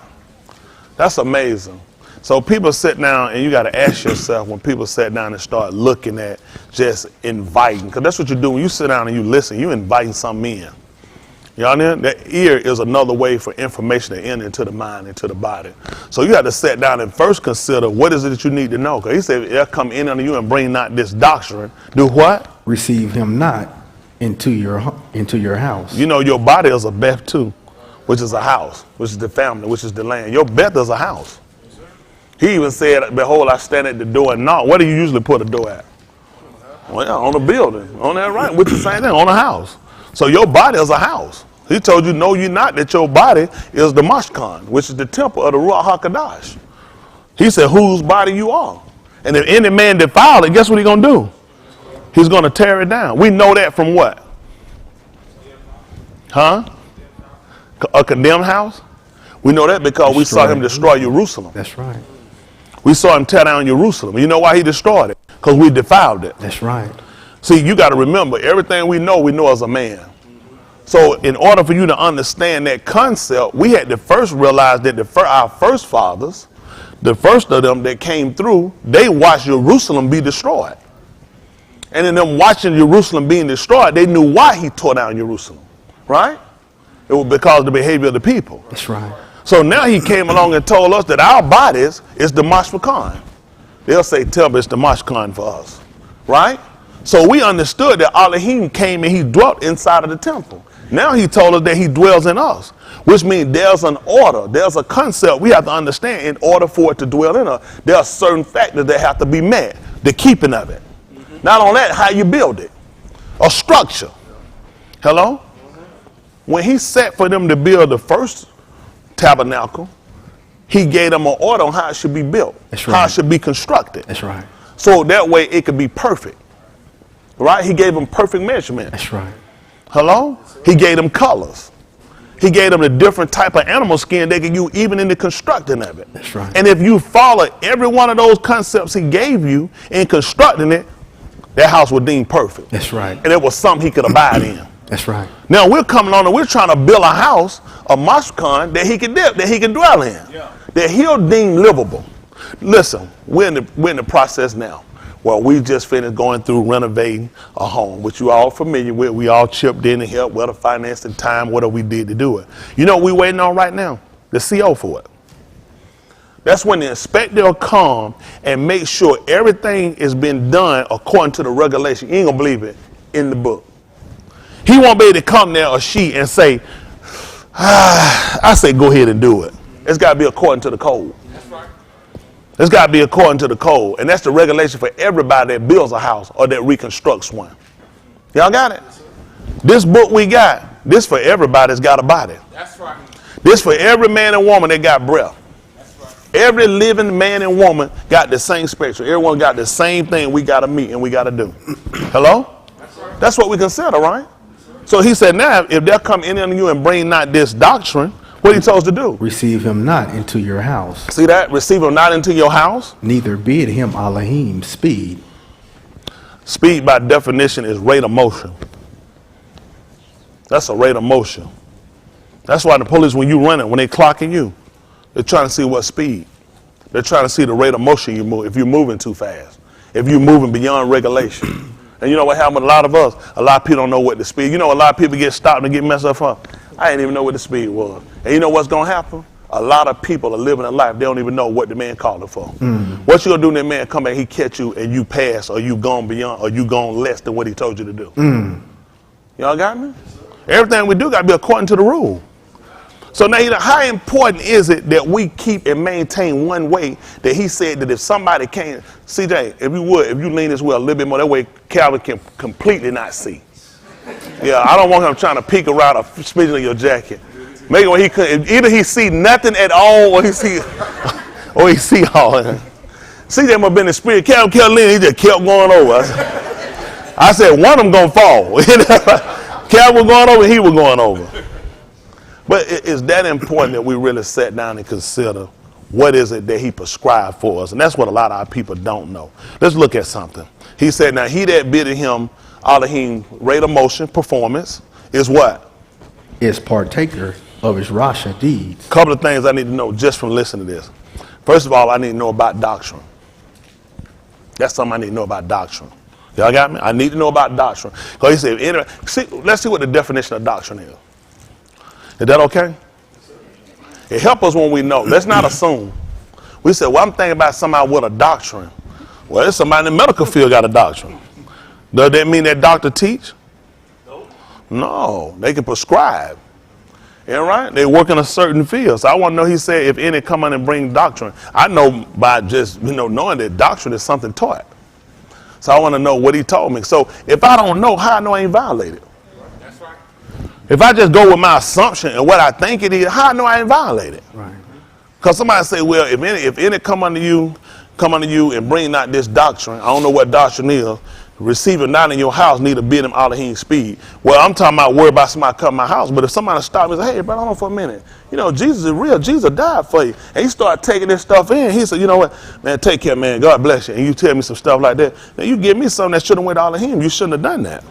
That's amazing. So people sit down, and you got to ask yourself when people sit down and start looking at just inviting, because that's what you do when you sit down and you listen. You inviting something in. Y'all know? That ear is another way for information to enter into the mind, into the body. So you have to sit down and first consider what is it that you need to know. Because he said, if they'll come in unto you and bring not this doctrine, do what?
receive him not into your house.
You know, your body is a beth too, which is a house, which is the family, which is the land. Your beth is a house. He even said, behold, I stand at the door and knock. Where do you usually put a door at? Well, yeah, on a building, on that right, which is the same thing, on a house. So your body is a house. He told you, know you not that your body is the mashkan, which is the temple of the Ruach HaKadosh. He said, whose body you are. And if any man defile it, guess what he's going to do? He's going to tear it down. We know that from what? Huh? A condemned house? We know that because we saw him destroy Jerusalem.
That's right.
We saw him tear down Jerusalem. You know why he destroyed it? Because we defiled it.
That's right.
See, you got to remember, everything we know as a man. So in order for you to understand that concept, we had to first realize that our first fathers, the first of them that came through, they watched Jerusalem be destroyed. And in them watching Jerusalem being destroyed, they knew why he tore down Jerusalem, right? It was because of the behavior of the people.
That's right.
So now he came along and told us that our bodies is the mashkan. They'll say temple is the mashkan for us, right? So we understood that Elohim came and he dwelt inside of the temple. Now he told us that he dwells in us, which means there's an order, there's a concept we have to understand in order for it to dwell in us. There are certain factors that have to be met, the keeping of it. Not only that, how you build it, a structure. Hello? When he set for them to build the first tabernacle, he gave them an order on how it should be built,
That's right.
how it should be constructed.
That's right.
So that way it could be perfect. Right? He gave them perfect measurement.
That's right.
Hello? He gave them colors. He gave them a different type of animal skin they could use even in the constructing of it.
That's right.
And if you follow every one of those concepts he gave you in constructing it, that house was deemed perfect.
That's right.
And it was something he could abide in.
That's right.
Now we're coming on and we're trying to build a house, a mashkan that he can dwell in, that he'll deem livable. Listen, we're in the process now. Well, we just finished going through renovating a home, which you all familiar with. We all chipped in and helped, whether finance and time, whatever we did to do it. You know what we're waiting on right now? The CO for it. That's when the inspector will come and make sure everything has been done according to the regulation. You ain't gonna believe it, in the book. He won't be able to come there or she and say, I say go ahead and do it. It's got to be according to the code. It's got to be according to the code. And that's the regulation for everybody that builds a house or that reconstructs one. Y'all got it? This book we got, this for everybody that's got a body.
That's right.
This for every man and woman that got breath.
That's right.
Every living man and woman got the same spectrum. Everyone got the same thing we got to meet and we got to do. Hello?
That's right.
That's what we consider, right? So he said, now, if they'll come in on you and bring not this doctrine, what he told us to do?
Receive him not into your house.
See that? Receive him not into your house.
Neither bid him Elohim speed.
Speed, by definition, is rate of motion. That's a rate of motion. That's why the police, when you run it, when they clocking you, they're trying to see what speed. They're trying to see the rate of motion you move, if you're moving too fast, if you're moving beyond regulation. And you know what happened with a lot of us? A lot of people don't know what the speed. You know, a lot of people get stopped and get messed up. I didn't even know what the speed was. And you know what's going to happen? A lot of people are living a life, they don't even know what the man called them for. What you going to do when that man come back, he catch you and you pass, or you gone beyond, or you gone less than what he told you to do? Y'all got me? Everything we do got to be according to the rule. So now, how important is it that we keep and maintain one way that he said that if somebody can't, CJ, if you lean this way a little bit more, that way Calvin can completely not see. Yeah, I don't want him trying to peek around a smidgen of your jacket. Make it where he could, either he see nothing at all, or he see all. CJ must have been in the spirit. Calvin kept leaning, he just kept going over. I said, one of them gonna fall. Calvin was going over, he was going over. But it's that important that we really sit down and consider what is it that he prescribed for us. And that's what a lot of our people don't know. Let's look at something. He said, now he that bidded him Elohim rate of motion, performance, is what?
Is partaker of his Rasha deeds.
Couple of things I need to know just from listening to this. First of all, I need to know about doctrine. That's something I need to know about doctrine. Y'all got me? I need to know about doctrine. Because he said, let's see what the definition of doctrine is. Is that okay? It helps us when we know. Let's not assume. We say, well, I'm thinking about somebody with a doctrine. Well, it's somebody in the medical field got a doctrine. Does that mean that doctor teach? No, they can prescribe. Yeah, right? They work in a certain field. So I want to know, he said, if any come on and bring doctrine. I know by just, knowing that doctrine is something taught. So I want to know what he told me. So if I don't know, how I know I ain't violated? That's right. If I just go with my assumption and what I think it is, how I know I ain't violated? Right. Because somebody say, well, if any come unto you and bring not this doctrine, I don't know what doctrine is, receive it not in your house, neither bid him Elohim speed. Well, I'm talking about worry about somebody coming to my house, but if somebody stop me and say, hey, bro, hold on for a minute. Jesus is real. Jesus died for you. And he started taking this stuff in. He said, you know what, man, take care, man. God bless you. And you tell me some stuff like that. Now, you give me something that shouldn't went to Elohim. You shouldn't have done that.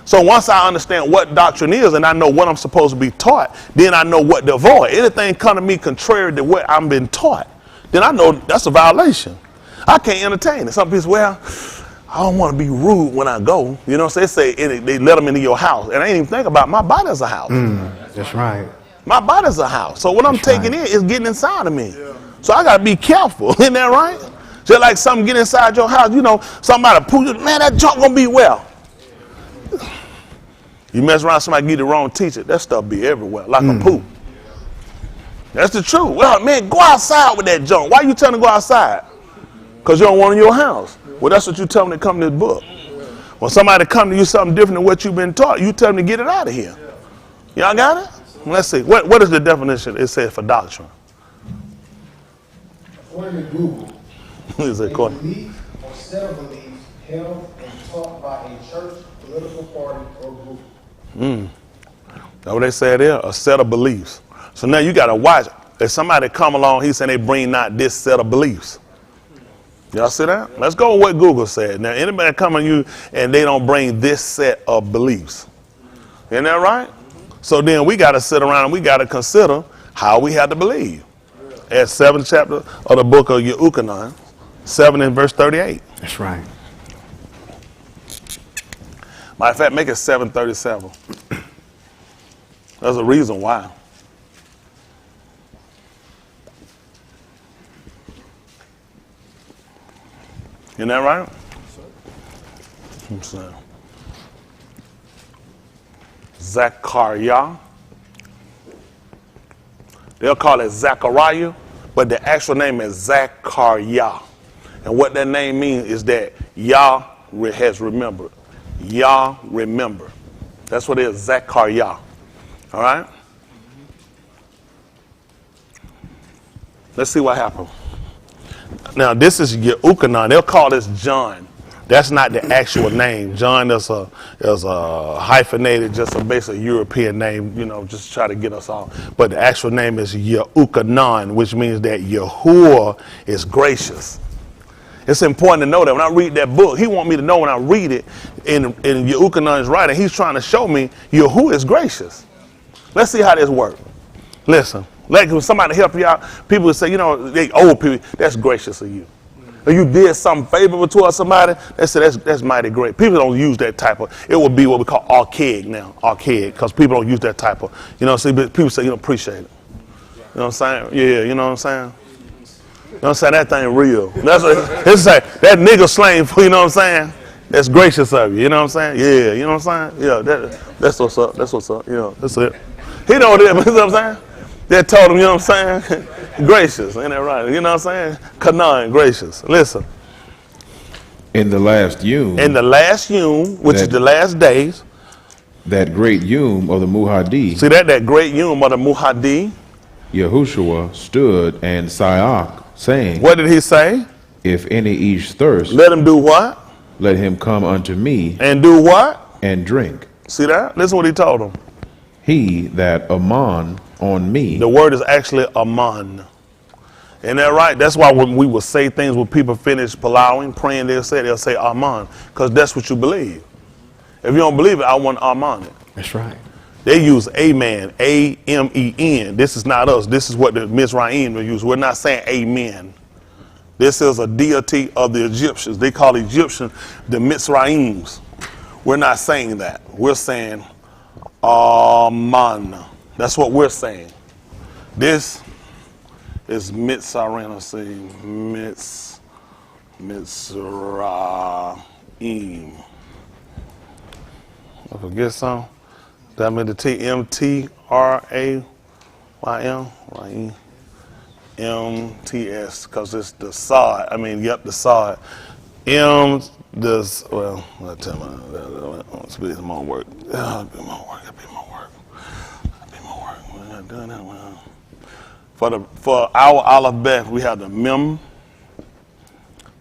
So once I understand what doctrine is and I know what I'm supposed to be taught, then I know what to avoid. Anything come to me contrary to what I'm been taught, then I know that's a violation. I can't entertain it. Some people say, well, I don't want to be rude when I go. So they say they let them into your house. And I ain't even think about my body's a house.
That's right.
My body's a house. So what I'm taking in is getting inside of me. Yeah. So I got to be careful. Isn't that right? Just like something get inside your house, somebody poo you, man, that junk going to be well. You mess around, somebody give you the wrong teacher, that stuff be everywhere, like a poo. That's the truth. Well, man, go outside with that junk. Why you telling them to go outside? Because you don't want it in your house. Well, that's what you tell them to come to this book. When somebody come to you something different than what you've been taught, you tell them to get it out of here. Y'all got it? Let's see. What is the definition it says for doctrine?
According to Google,
Is it
a belief or set of beliefs held and taught by a church, political party, or group.
That's what they say there, a set of beliefs. So now you got to watch. If somebody come along, he's saying they bring not this set of beliefs. Y'all see that? Let's go with what Google said. Now, anybody come on you and they don't bring this set of beliefs. Isn't that right? So then we got to sit around and we got to consider how we have to believe. At 7th chapter of the book of Yahudy, 7 and verse 38.
That's right.
Matter of fact, make it 737. There's a reason why. Isn't that right? I'm saying. Zechariah. They'll call it Zechariah, but the actual name is Zechariah. And what that name means is that Yah has remembered. Yah remember. That's what it is, Zechariah. All right? Let's see what happened. Now, this is Yahudy. They'll call this John. That's not the actual name. John is a hyphenated, just a basic European name, just to try to get us all. But the actual name is Yahudy, which means that Yahuwah is gracious. It's important to know that when I read that book, he wants me to know when I read it in Yahudy's writing, he's trying to show me Yahuwah is gracious. Let's see how this works. Listen, like when somebody help you out, people will say, they old people, that's gracious of you. or you did something favorable towards somebody, they say that's mighty great. People don't use that type of, it would be what we call archaic now, because people don't use that type of, see, but people say, appreciate it. You know what I'm saying? Yeah, you know what I'm saying? You know what I'm saying? That thing real. That's what it's like, that nigga slang for, you know what I'm saying? That's gracious of you, you know what I'm saying? Yeah, you know what I'm saying? Yeah, that's what's up, that's it. He know that, you know what I'm saying? They told him, you know what I'm saying? Gracious, ain't that right? You know what I'm saying? Canaan, gracious. Listen.
In the last yom.
In the last yom, which is the last days.
That great yom of the Muhadi.
See that great yom of the Muhadi.
Yahushua stood and Sayak, saying.
What did he say?
If any ish thirst.
Let him do what?
Let him come unto me.
And do what?
And drink.
See that? Listen what he told him.
He that aman on me.
The word is actually aman. Isn't that right? That's why when we will say things when people finish palawing, praying, they'll say aman, because that's what you believe. If you don't believe it, I want aman it.
That's right.
They use amen, A-M-E-N. This is not us. This is what the Mizraim will use. We're not saying amen. This is a deity of the Egyptians. They call Egyptians the Mizraims. We're not saying that. We're saying aman. That's what we're saying. This is Mitzrayim. Let's see, Mitzrayim. I forget some. That mean the M-T-R-A-Y-M, M-T-S, because it's the sod. The sod. I'll tell you, let's be more work. That'll be more work. For our Aleph Bet, we have the Mem.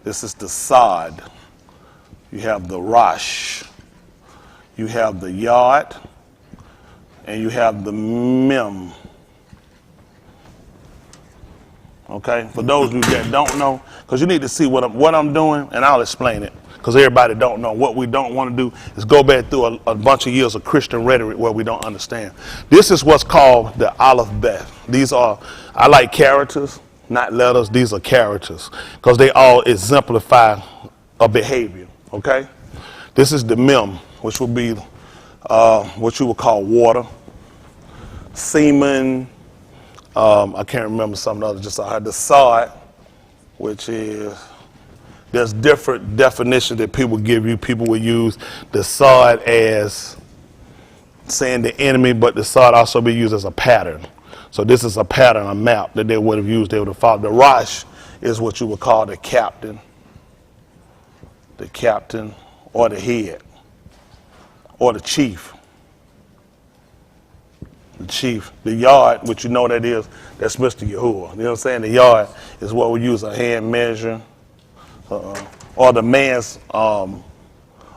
This is the Sod. You have the Rosh. You have the Yod. And you have the Mem. Okay? For those of you that don't know, because you need to see what I'm doing, and I'll explain it. Because everybody don't know. What we don't want to do is go back through a bunch of years of Christian rhetoric where we don't understand. This is what's called the Aleph Bet. I like characters, not letters. These are characters because they all exemplify a behavior, okay? This is the Mem, which will be what you would call water, semen, I can't remember some of the others. I had the Sod, which is, there's different definitions that people give you. People will use the Sod as saying the enemy, but the Sod also be used as a pattern. So this is a pattern, a map that they would have used. They would have followed. The Rosh is what you would call the captain or the head or the chief. The chief. The Yard, which you know that's Mr. Yahuwah. You know what I'm saying? The Yard is what we use a hand measure. Or the man's, or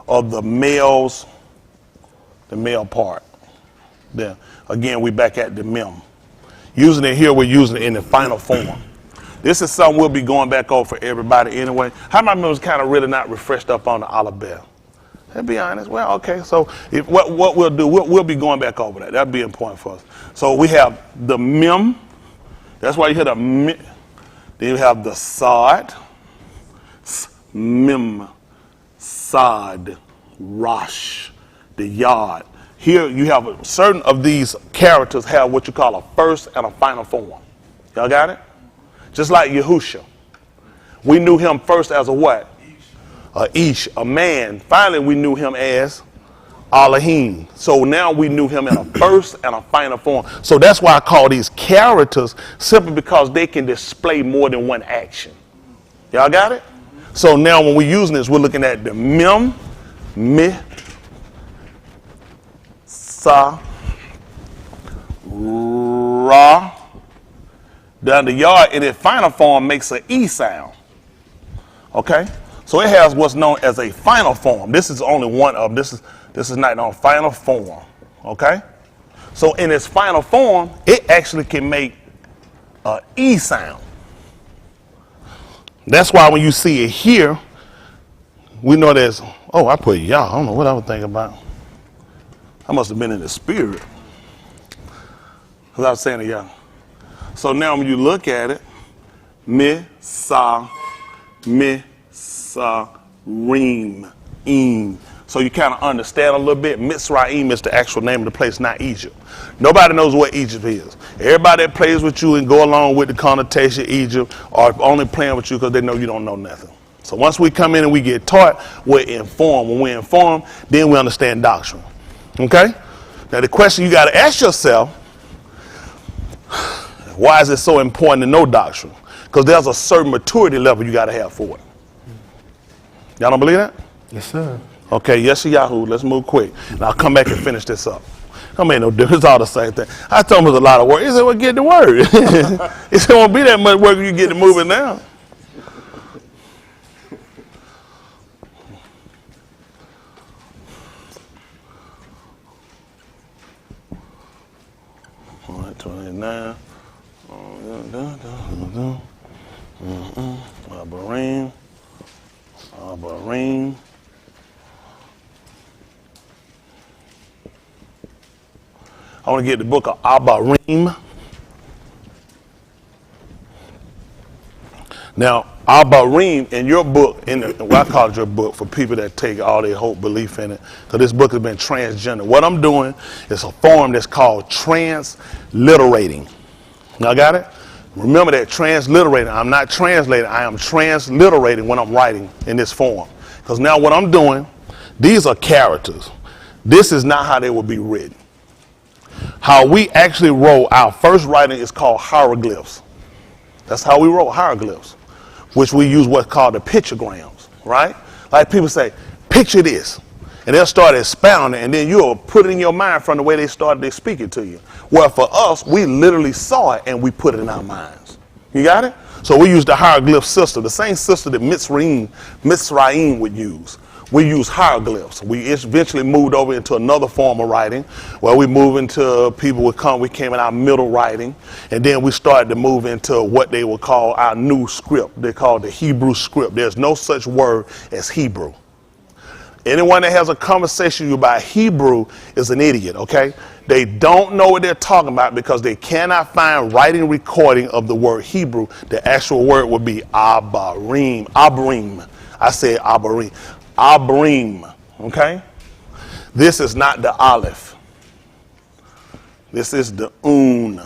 the male part. Then again, we back at the Mem. Using it here, we're using it in the final form. This is something we'll be going back over for everybody anyway. How many members kind of really not refreshed up on the Aleph Bet? To be honest, well, okay. So what we'll do, we'll be going back over that. That'd be important for us. So we have the Mem. That's why you hear the Mem. Then you have the Sod. Mem, Sod, Rosh, the Yod. Here you have certain of these characters have what you call a first and a final form. Y'all got it? Just like Yahushua. We knew him first as a what? A Ish, a man. Finally, we knew him as Elohim. So now we knew him in a first and a final form. So that's why I call these characters simply because they can display more than one action. Y'all got it? So now when we're using this, we're looking at the Mem, Me, Sa, Ra. Then the Yod in its final form makes an E sound. Okay? So it has what's known as a final form. This is only one of them. This is not on final form. Okay? So in its final form, it actually can make an E sound. That's why when you see it here, we know there's, I put y'all. I don't know what I was thinking about. I must have been in the spirit. Because I was saying to y'all. So now when you look at it, Me, Sa, Mitzrayim. So you kind of understand a little bit. Mitzrayim is the actual name of the place, not Egypt. Nobody knows what Egypt is. Everybody that plays with you and go along with the connotation of Egypt are only playing with you because they know you don't know nothing. So once we come in and we get taught, we're informed. When we're informed, then we understand doctrine. Okay? Now the question you got to ask yourself, why is it so important to know doctrine? Because there's a certain maturity level you got to have for it. Y'all don't believe that?
Yes, sir.
Okay, yes, Yahoo. Let's move quick. And I'll come back and finish this up. That made no difference. It's all the same thing. I told him it was a lot of work. He said, well, get the word. He said, it won't be that much work if you get to moving now. All right, 29. Bahrain. I want to get the book of Abarim. Now, Abarim in your book, I call it your book for people that take all their hope, belief in it, because this book has been transgender. What I'm doing is a form that's called transliterating. Y'all got it? Remember that, transliterating. I'm not translating, I am transliterating when I'm writing in this form. Because now what I'm doing, these are characters. This is not how they will be written. How we actually wrote our first writing is called hieroglyphs. That's how we wrote hieroglyphs, which we use what's called the pictograms, right? Like people say, picture this. And they'll start expounding, and then you'll put it in your mind from the way they started to speak it to you. Well, for us, we literally saw it and we put it in our minds. You got it? So we use the hieroglyph system, the same system that Mitzrayim would use. We use hieroglyphs. We eventually moved over into another form of writing where we move into we came in our middle writing, and then we started to move into what they would call our new script. They call it the Hebrew script. There's no such word as Hebrew. Anyone that has a conversation with you about Hebrew is an idiot, okay? They don't know what they're talking about because they cannot find writing recording of the word Hebrew. The actual word would be Abarim. Abrim. I said Abarim. Abrim, okay? This is not the Aleph. This is the Un.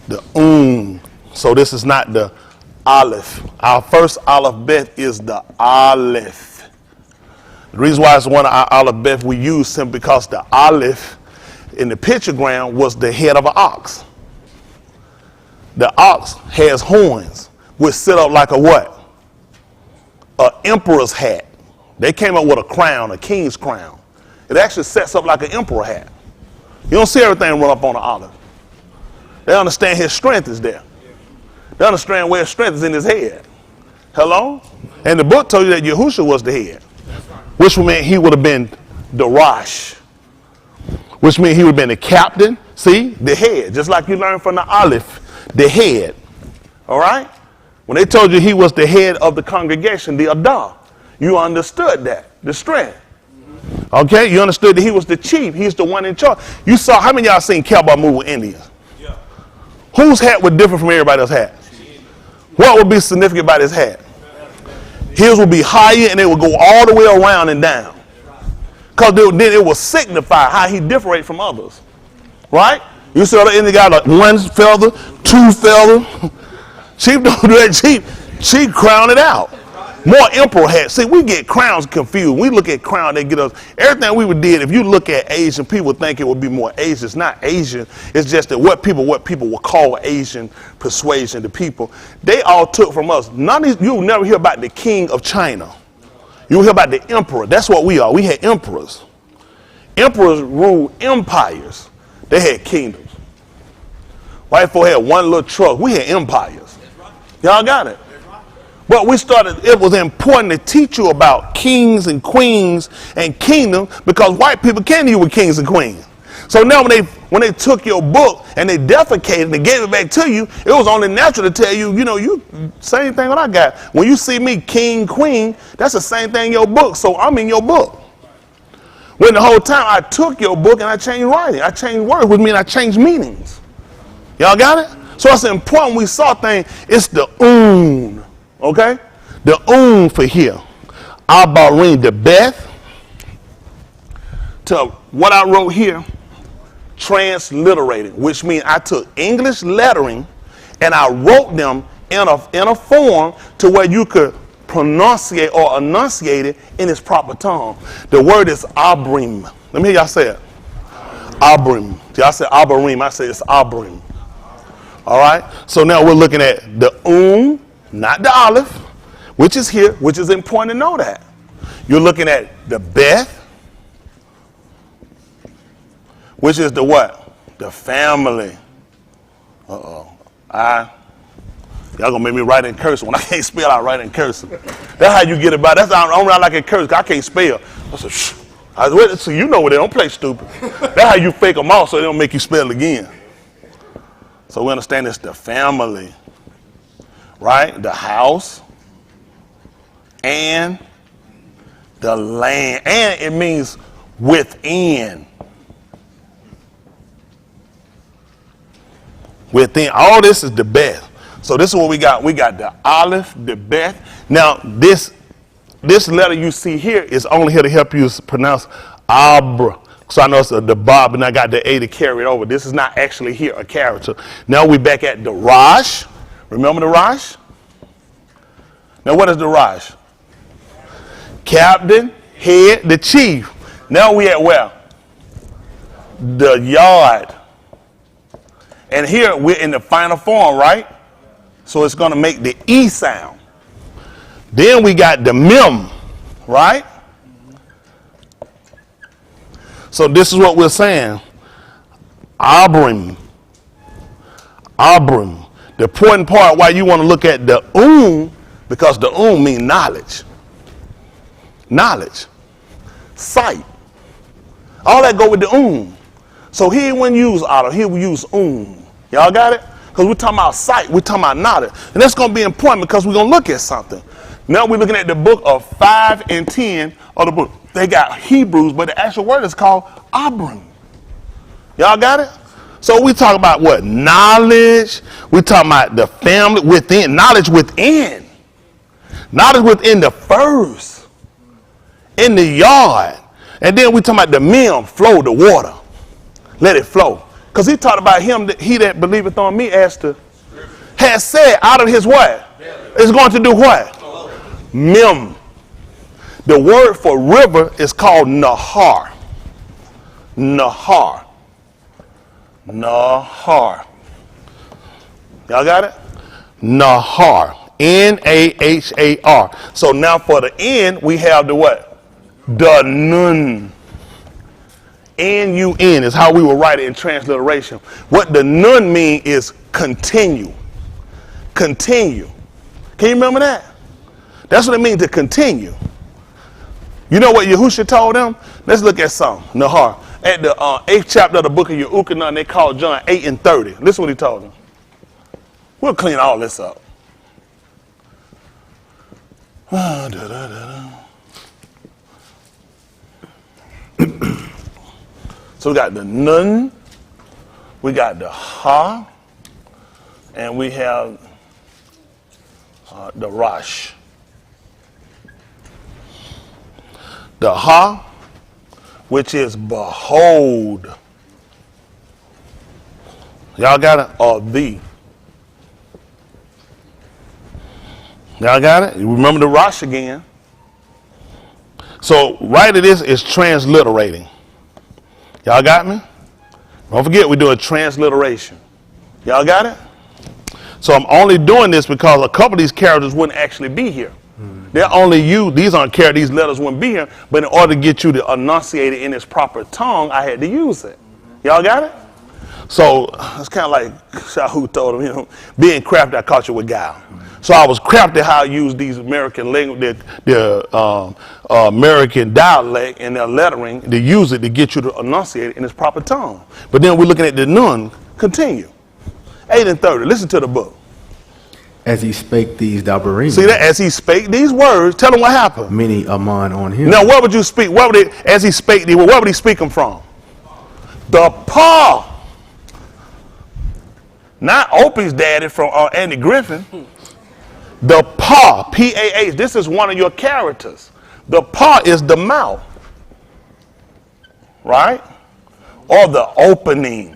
The Un. So this is not the Aleph. Our first Aleph Bet is the Aleph. The reason why it's one of our Aleph Bet we use simply because the Aleph in the pictogram was the head of an ox. The ox has horns, which sit up like a what? An emperor's hat. They came up with a crown, a king's crown. It actually sets up like an emperor hat. You don't see everything run up on the olive. They understand his strength is there. They understand where his strength is in his head. Hello? And the book told you that Yahushua was the head, which meant he would have been the Rosh, which means he would have been the captain. See, the head, just like you learned from the Aleph, the head. All right? When they told you he was the head of the congregation, the Adah, you understood that, the strength. Okay, you understood that he was the chief. He's the one in charge. You saw, how many of y'all seen cowboy move with Indians? Yeah. Whose hat was different from everybody else's hat? What would be significant about his hat? His would be higher and it would go all the way around and down. Because then it will signify how he differentiates from others. Right? You see other Indian guy like one feather, two feather. Chief don't do that. Chief crown it out. More emperor hats. See, we get crowns confused. We look at crown, they get us. Everything we would did, if you look at Asian, people think it would be more Asian. It's not Asian. It's just that what people will call Asian persuasion, the people, they all took from us. None of these, you'll never hear about the king of China. You'll hear about the emperor. That's what we are. We had emperors. Emperors ruled empires. They had kingdoms. White folk had one little truck. We had empires. Y'all got it? But it was important to teach you about kings and queens and kingdoms because white people can deal with kings and queens. So now when they took your book and they defecated and they gave it back to you, it was only natural to tell you, you same thing what I got. When you see me king, queen, that's the same thing in your book. So I'm in your book. When the whole time I took your book and I changed writing, I changed words, which means I changed meanings. Y'all got it? So it's important we saw things. It's the Okay? The for here. Abarim, the Beth. To what I wrote here, transliterated, which means I took English lettering and I wrote them in a form to where you could pronunciate or enunciate it in its proper tongue. The word is Abrim. Let me hear y'all say it. Abrim. Y'all say Abarim. I say it's Abrim. All right. So now we're looking at the not the Aleph, which is here, which is important to know that. You're looking at the Beth, which is the what? The family. Y'all gonna make me write in cursive when I can't spell. I write in cursive. That's how you get about. That's how I'm writing like in cursive. I can't spell. I said, shh. So you know what? They don't play stupid. That's how you fake them off so they don't make you spell again. So we understand it's the family, right? The house and the land, and it means within. Within. All this is the Beth. So this is what we got. We got the Aleph, the Beth. Now this letter you see here is only here to help you pronounce Abra. So I know it's the Bob, and I got the A to carry it over. This is not actually here a character. Now we back at the Rosh. Remember the Rosh? Now what is the Rosh? Captain, head, the chief. Now we at where? The Yard. And here we're in the final form, right? So it's going to make the E sound. Then we got the Mem, right? So this is what we're saying. Abrim. The important part why you want to look at the because the means knowledge. Knowledge. Sight. All that go with the So here when you use auto, here we use Y'all got it? Because we're talking about sight, we're talking about knowledge. And that's going to be important because we're going to look at something. Now we're looking at the book of 5 and 10 of the book. They got Hebrews, but the actual word is called Abram. Y'all got it? So we talk about what? Knowledge. We talking about the family within, knowledge within. Knowledge within the first, in the yard. And then we talking about the Mem, flow, the water. Let it flow. Because he talked about him, that he that believeth on me has said out of his what? Is going to do what? Mem. The word for river is called Nahar. Nahar. Nahar. Y'all got it? Nahar. Nahar. So now for the N, we have the what? The Nun. N-U-N is how we will write it in transliteration. What the Nun mean is continue. Continue. Can you remember that? That's what it means to continue. You know what Yahusha told them? Let's look at some. Nahar. At the 8th chapter of the book of Yahudy, they called John 8 and 30. Listen what he told them. We'll clean all this up. So we got the Nun, we got the Ha, and we have the Rosh. The Ha, which is behold. Y'all got it? Or thee. Y'all got it? You remember the Rosh again. So right of this is transliterating. Y'all got me? Don't forget we're doing transliteration. Y'all got it? So I'm only doing this because a couple of these characters wouldn't actually be here. They're only you. These aren't characters. These letters wouldn't be here. But in order to get you to enunciate it in its proper tongue, I had to use it. Y'all got it? So it's kind of like Shahu told him, being crafty, I caught you with guile. So I was crafty how I use these American language, the American dialect and their lettering to use it to get you to enunciate it in its proper tongue. But then we're looking at the Nun. Continue. 8 and 30. Listen to the book.
As he spake these Dabarim.
See that? As he spake these words, tell them what happened.
Many Aman on him.
Now, what would you speak? What would it, as he spake these words, what would he speak them from? The paw. Not Opie's daddy from Andy Griffin. The paw, P-A-H, this is one of your characters. The paw is the mouth, right? Or the opening.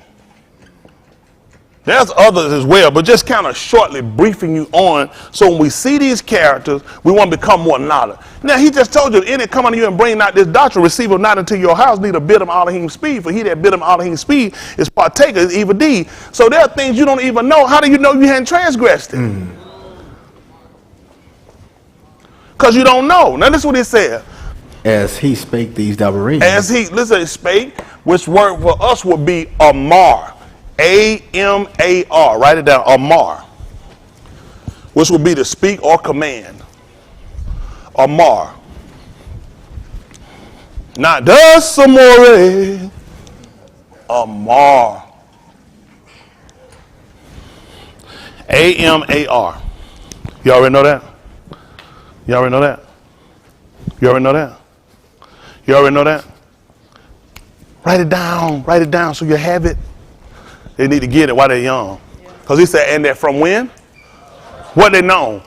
There's others as well, but just kind of shortly briefing you on. So when we see these characters, we want to become more knowledge. Now, he just told you, any come unto you and bring not this doctrine, receive it not into your house, neither bid him Elohim speed. For he that bid him Elohim speed is partaker of evil deed. So there are things you don't even know. How do you know you hadn't transgressed it? Because you don't know. Now, this is what he said.
As he spake these Dabarim.
As he, listen, spake, which word for us would be Amar. A-M-A-R. Write it down. Amar. Which would be to speak or command. Amar. Not does Samore. Amar. A-M-A-R. You already know that? You already know that? You already know that? You already know that? Write it down. Write it down so you have it. They need to get it while they're young. Because he said, and they're from when? What they know.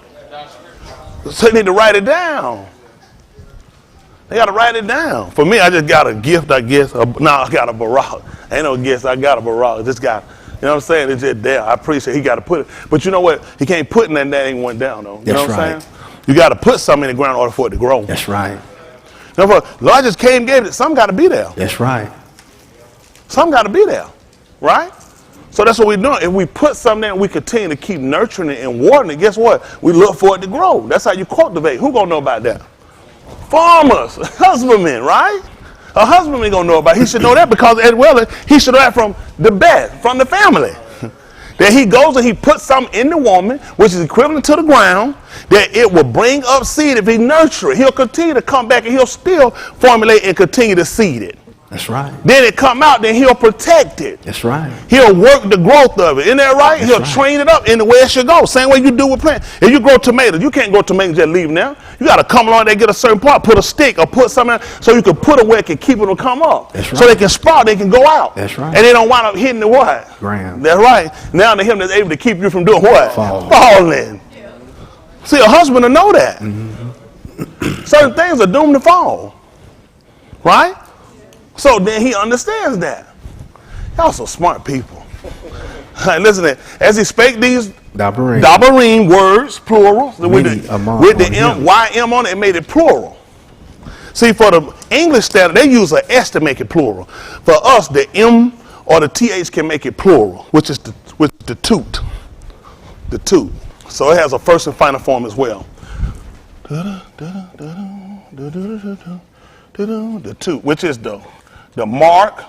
So they need to write it down. They got to write it down. For me, I just got a gift, I guess. I got a barak. Ain't no gift, I got a barak. This guy, you know what I'm saying? It's just there. I appreciate he got to put it. But you know what? He can't put nothing that ain't went down, though. You know what I'm saying? You got to put something in the ground in order for it to grow.
That's right.
Now, Lord just came and gave it. Some got to be there.
That's right.
Some got to be there. Right? So that's what we're doing. If we put something there and we continue to keep nurturing it and watering it, guess what? We look for it to grow. That's how you cultivate. Who gonna know about that? Farmers, husbandmen, right? A husbandman gonna know about it. He should know that because as well as he should know that from the bed, from the family. That he goes and he puts something in the woman, which is equivalent to the ground, that it will bring up seed if he nurture it. He'll continue to come back and he'll still formulate and continue to seed it.
That's right.
Then it come out, then he'll protect it.
That's right.
He'll work the growth of it. Isn't that right?
That's
he'll
right.
train it up in the way it should go. Same way you do with plants. If you grow tomatoes, you can't grow tomatoes just leave them now. You got to come along there, get a certain part, put a stick or put something so you can put them where it can keep them to come up.
That's right.
So they can sprout, they can go out.
That's right.
And they don't wind up hitting the what?
Ground.
That's right. Now to him that's able to keep you from doing what?
Falling.
See, a husband will know that. Mm-hmm. Certain things are doomed to fall. Right? So then he understands that. Y'all so smart people. Listen, as he spake these Dabarim words, plural, with the M, Y-M on it, it made it plural. See, for the English standard, they use an S to make it plural. For us, the M or the TH can make it plural, which is the toot. The toot. So it has a first and final form as well. The toot, which is the mark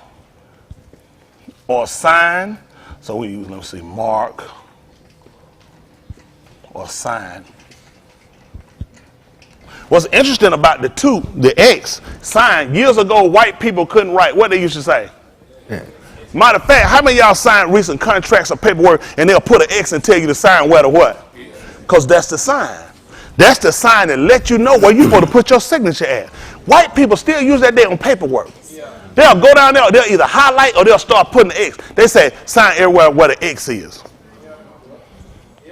or sign. So we use, let's see, mark or sign. What's interesting about the toot, the X, sign, years ago, white people couldn't write. What they used to say? Yeah. Matter of fact, how many of y'all signed recent contracts or paperwork and they'll put an X and tell you to sign where to what? Because that's the sign. That's the sign that let you know where you're supposed to put your signature at. White people still use that day on paperwork. Yeah. They'll go down there, they'll either highlight or they'll start putting the X. They say sign everywhere where the X is.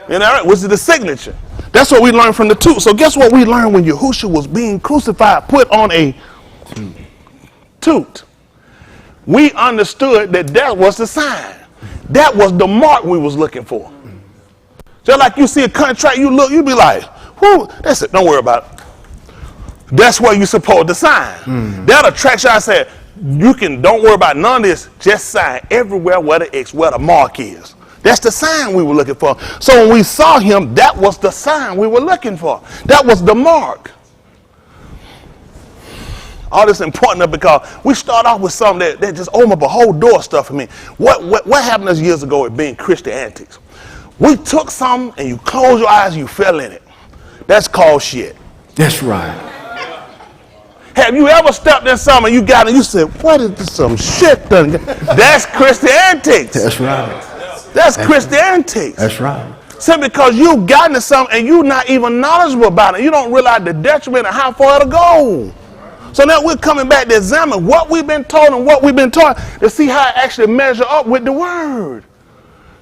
You know, which is the signature. That's what we learned from the toot. So guess what we learned when Yahushua was being crucified, put on a toot. We understood that was the sign. That was the mark we was looking for. Just like you see a contract, you be like, whoo, that's it, don't worry about it. That's where you're supposed to sign. That attracts you. I said, don't worry about none of this, just sign everywhere where the X, where the mark is. That's the sign we were looking for. So when we saw him, that was the sign we were looking for. That was the mark. All this important because we start off with something that just opened up a whole door of stuff for me. What happened us years ago at being Christian antics? We took something and you close your eyes, you fell in it. That's called shit.
That's right.
Have you ever stepped in something and you got it and you said, what is this, some shit done? That's Christian antics.
That's right.
That's Christian antics.
That's right.
Simply because you've gotten to something and you're not even knowledgeable about it. You don't realize the detriment and how far it'll go. So now we're coming back to examine what we've been told and what we've been taught to see how it actually measure up with the word.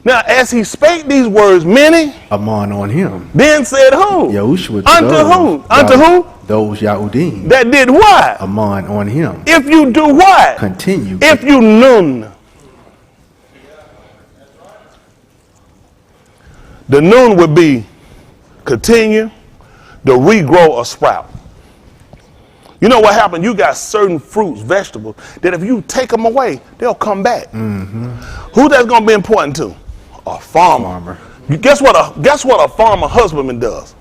Now, as he spake these words, many
Amon on him.
then said who?
Yahushua to
Unto
those,
who? Unto who?
Those Yahudim.
That did what?
Amon on him.
If you do what?
Continue.
If you nun. The nun would be continue, the regrow or sprout. You know what happened? You got certain fruits, vegetables, that if you take them away, they'll come back. Who that's going to be important to? A farmer. Guess what a farmer husbandman does?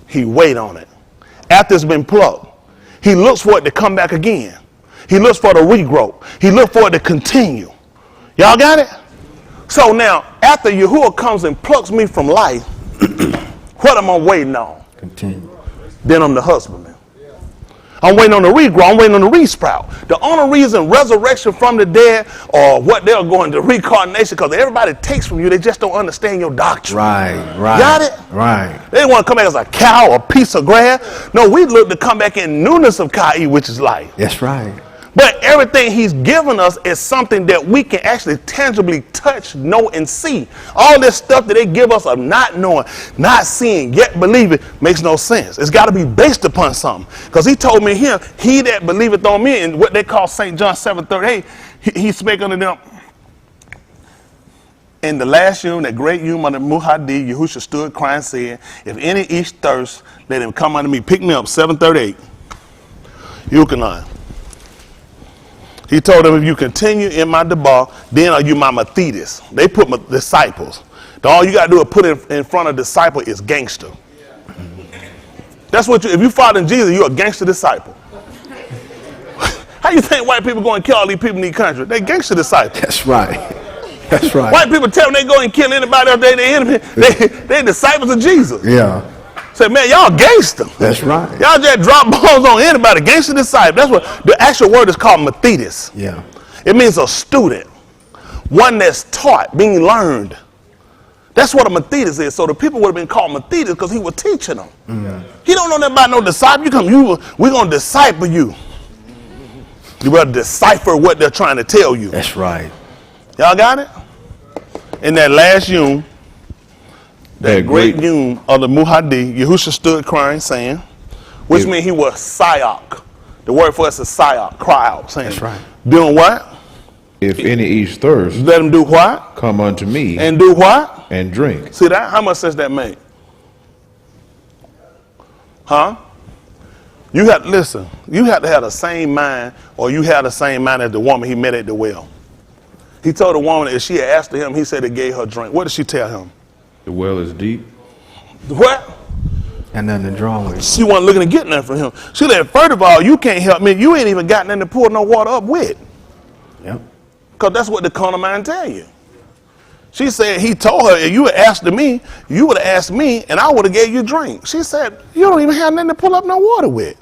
He wait on it. After it's been plucked, he looks for it to come back again. He looks for the regrowth. He looks for it to continue. Y'all got it? So now, after Yahuwah comes and plucks me from life, what am I waiting on?
Continue.
Then I'm the husbandman. I'm waiting on the regrow. I'm waiting on the resprout. The only reason resurrection from the dead or what they're going to reincarnation, because everybody takes from you, they just don't understand your doctrine.
Right.
Got it?
Right.
They didn't want to come back as a cow or a piece of grass. No, we look to come back in newness of Kai, which is life.
That's right.
But everything he's given us is something that we can actually tangibly touch, know, and see. All this stuff that they give us of not knowing, not seeing, yet believing makes no sense. It's got to be based upon something. Because he told me here, he that believeth on me, and what they call St. John 7:38, he spake unto them. In the last yom, that great yom of the Muhadi, Yahushua stood crying, saying, if any each thirst, let him come unto me. Pick me up, 7:38. Yukanon. He told them, if you continue in my debar, then are you my Mathetes. They put my disciples. All you got to do is put it in front of disciple is gangster. That's what if you follow in Jesus, you're a gangster disciple. How you think white people go and kill all these people in these countries? They gangster disciples.
That's right. That's right.
White people tell them they go and kill anybody else, they enemy. They disciples of Jesus.
Yeah.
Say, man, y'all gangster.
That's right.
Y'all just drop bombs on anybody. Gangster disciple. That's what the actual word is called Mathetes.
Yeah.
It means a student, one that's taught, being learned. That's what a Mathetes is. So the people would have been called Mathetes because he was teaching them. He don't know nothing about no disciple. We're going to disciple you. You better decipher what they're trying to tell you.
That's right.
Y'all got it? In that last yom, that great yom of the Muhadi, Yahushua stood crying, saying, which means he was Sayak. The word for us is Sayak, cry out, saying.
That's right.
Doing what?
If any each thirst,
Let him do what?
come unto me
And do what?
and drink.
See that? How much sense that make? Huh? You have listen. You have to have the same mind, or you have the same mind as the woman he met at the well. He told the woman if she had asked him, he said it gave her drink. What did she tell him?
The well is deep.
What?
And nothing to draw with.
She wasn't looking to get nothing from him. She said, first of all, you can't help me. You ain't even got nothing to pour no water up with.
Yep.
Because that's what the carnal mind tell you. She said, he told her, if you had asked me, you would have asked me, and I would have gave you a drink. She said, you don't even have nothing to pull up no water with.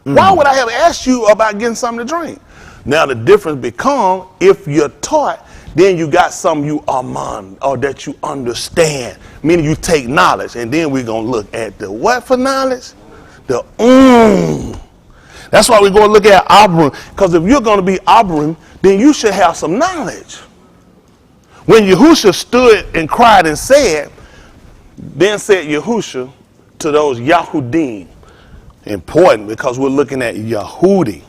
Why would I have asked you about getting something to drink? Now the difference become, if you're taught, then you got something you amon, or that you understand, meaning you take knowledge. And then we're going to look at the what for knowledge? The That's why we're going to look at Abram, because if you're going to be Abram, then you should have some knowledge. When Yahushua stood and cried and said, then said Yahushua to those Yahudim, important because we're looking at Yahudy.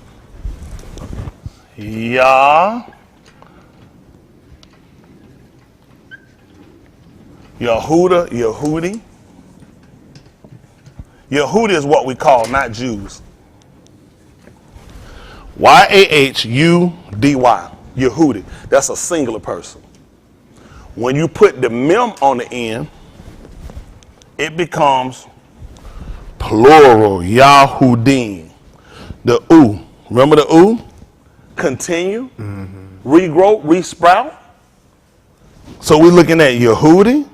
Yahuda, Yahudy. Yahudy is what we call not Jews. Y-A-H-U-D-Y. Yahudy. That's a singular person. When you put the mem on the end, it becomes plural. Yahudim. The U. Remember the U? Continue. Regrow, resprout. So we're looking at Yahudy.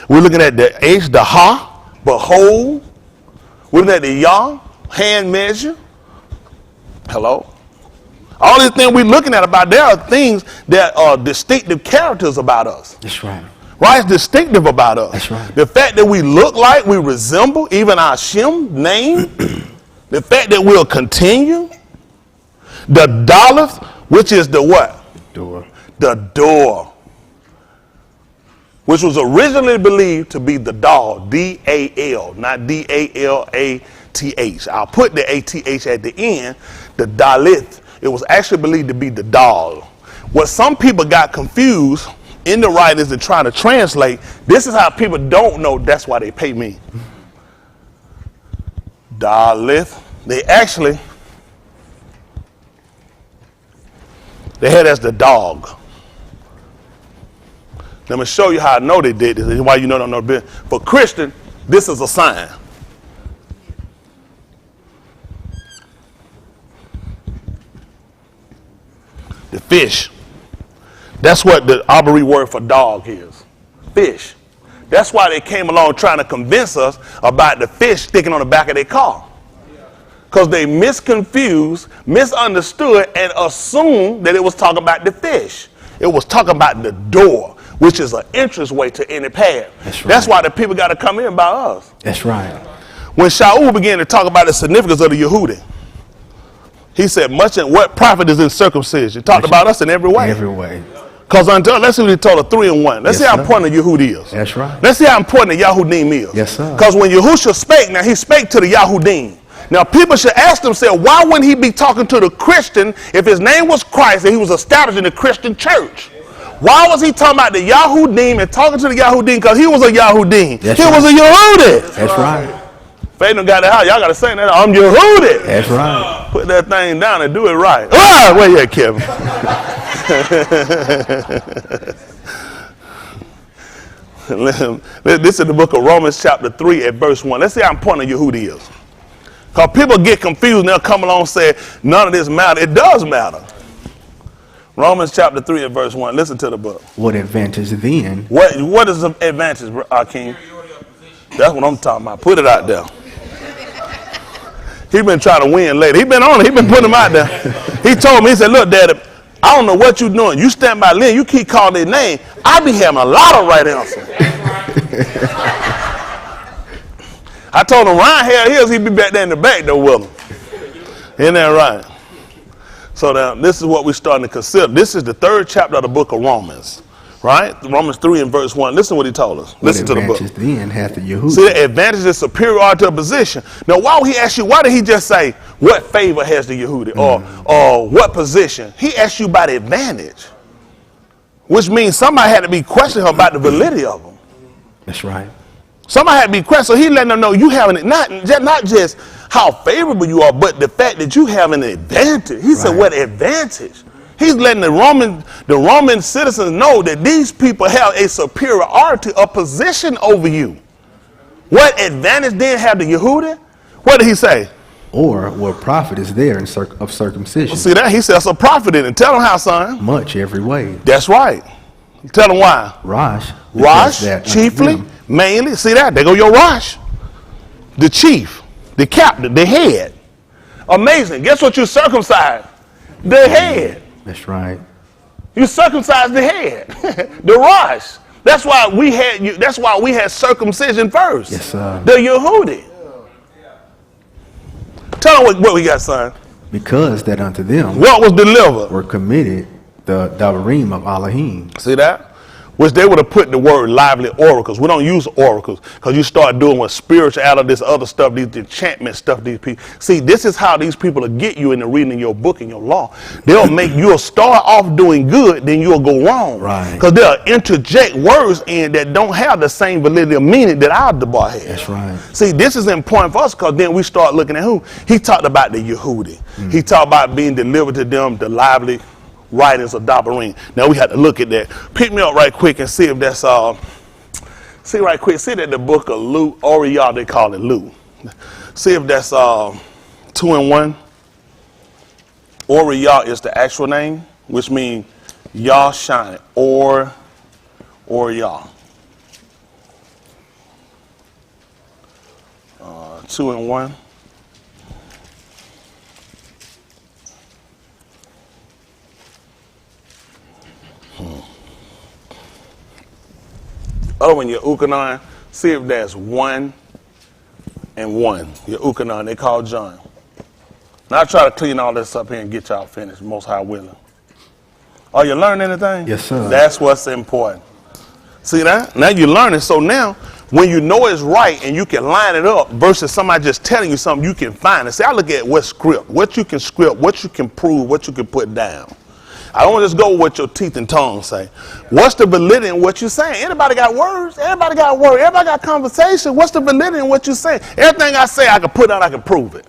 We're looking at the H, the Ha, behold. We're looking at the Yah, hand measure. Hello? All these things we're looking at about, there are things that are distinctive characters about us.
That's right.
Right? It's distinctive about us.
That's right.
The fact that we look like, we resemble, even our Shem name. The fact that we'll continue. The Daleth, which is the what?
Door.
The door, which was originally believed to be the dal, D-A-L, not D-A-L-A-T-H. I'll put the A-T-H at the end, the dalith. It was actually believed to be the dal. What some people got confused in the writings that try to translate, this is how people don't know, that's why they pay me. Dalith, they had as the dog. Let me show you how I know they did this. This is why you don't know business. For Christian, this is a sign. The fish. That's what the Abari word for dog is. Fish. That's why they came along trying to convince us about the fish sticking on the back of their car. Because they misconfused, misunderstood, and assumed that it was talking about the fish. It was talking about the door, which is an entranceway to any path.
That's right.
That's why the people got to come in by us.
That's right.
When Shaul began to talk about the significance of the Yahudy, he said, much in what profit is in circumcision. He talked about us in every way.
Every way.
Because let's see what he told us 3 and 1. Let's see how important the Yehudi is.
That's right.
Let's see how important the Yahudim is.
Yes, sir.
Because when Yahushua spake, now he spake to the Yahudim. Now people should ask themselves, why wouldn't he be talking to the Christian if his name was Christ and he was establishing the Christian church? Why was he talking about the Yahudim and talking to the Yahudim? Because he was a Yahudim. He was a Yehudi.
That's right.
If ain't no got it out, y'all got to say that. I'm Yehudi.
That's right.
Put that thing down and do it right. Ah, where you at, Kevin? This is the book of Romans chapter 3 at verse 1. Let's see how important Yehudi is. Because people get confused and they'll come along and say, none of this matters. It does matter. Romans chapter 3 at verse 1. Listen to the book.
What advantage then?
What is the advantage, Akeem? That's what I'm talking about. Put it out there. He been trying to win lately. He been on it. He been putting them out there. He told me, he said, look, Daddy, I don't know what you doing. You stand by Lynn, you keep calling their name. I be having a lot of right answers. I told him Ryan had his, he'd be back there in the back though with him. Isn't that right? So now this is what we're starting to consider. This is the 3rd chapter of the book of Romans. Right? Romans 3 and verse 1. Listen to what he told us. Listen to the book.
What advantage then hath the Yahudah?
See, the advantage is superiority of position. Now, why would he ask you, why did he just say, what favor has the Yahudah? Or what position? He asked you about advantage. Which means somebody had to be questioning him about the validity of them.
That's right.
Somebody had to be questioned. So he letting them know you having it, not just how favorable you are, but the fact that you have an advantage. He said, what advantage? He's letting the Roman citizens know that these people have a superiority of position over you. What advantage then have the Yahudah? What did he say?
Or what profit is there of circumcision?
See that? He says a profit in it. Tell them how, son.
Much every way.
That's right. Tell them why.
Rosh.
Rosh, chiefly, mainly. See that? There go your Rosh. The chief, the captain, the head. Amazing. Guess what you circumcised? The head.
That's right.
You circumcised the head, the Rosh. That's why we had That's why we had circumcision first.
Yes, sir.
The Yehudi. Tell them what we got, son.
Because that unto them
what was delivered
were committed the Davarim of Elohim.
See that? Which they would have put the word lively oracles. We don't use oracles because you start doing what spiritual out of this other stuff, these enchantment stuff, these people. See, this is how these people will get you into reading your book and your law. They'll make you'll start off doing good, then you'll go wrong.
Right.
Because they'll interject words in that don't have the same validity of meaning that our Debar has.
That's right.
See, this is important for us because then we start looking at who? He talked about the Yehudi. He talked about being delivered to them, the lively writings of Dabarim. Now we have to look at that. Pick me up right quick and see if that's see that the book of Luke, Oriah they call it Luke. See if that's 2 and 1. Oriah is the actual name, which means Yah shine or Yah. 2 and 1. Other one, your Ukanon, see if that's 1 and 1. Your Ukanon, they call John. Now I try to clean all this up here and get y'all finished, most high willing. Are you learning anything?
Yes, sir.
That's what's important. See that? Now you're learning. So now, when you know it's right and you can line it up versus somebody just telling you something, you can find it. See, I look at what script, what you can script, what you can prove, what you can put down. I don't just go with what your teeth and tongue say. What's the validity in what you're saying? Anybody got words? Everybody got words. Everybody got conversation. What's the validity in what you're saying? Everything I say, I can put out, I can prove it.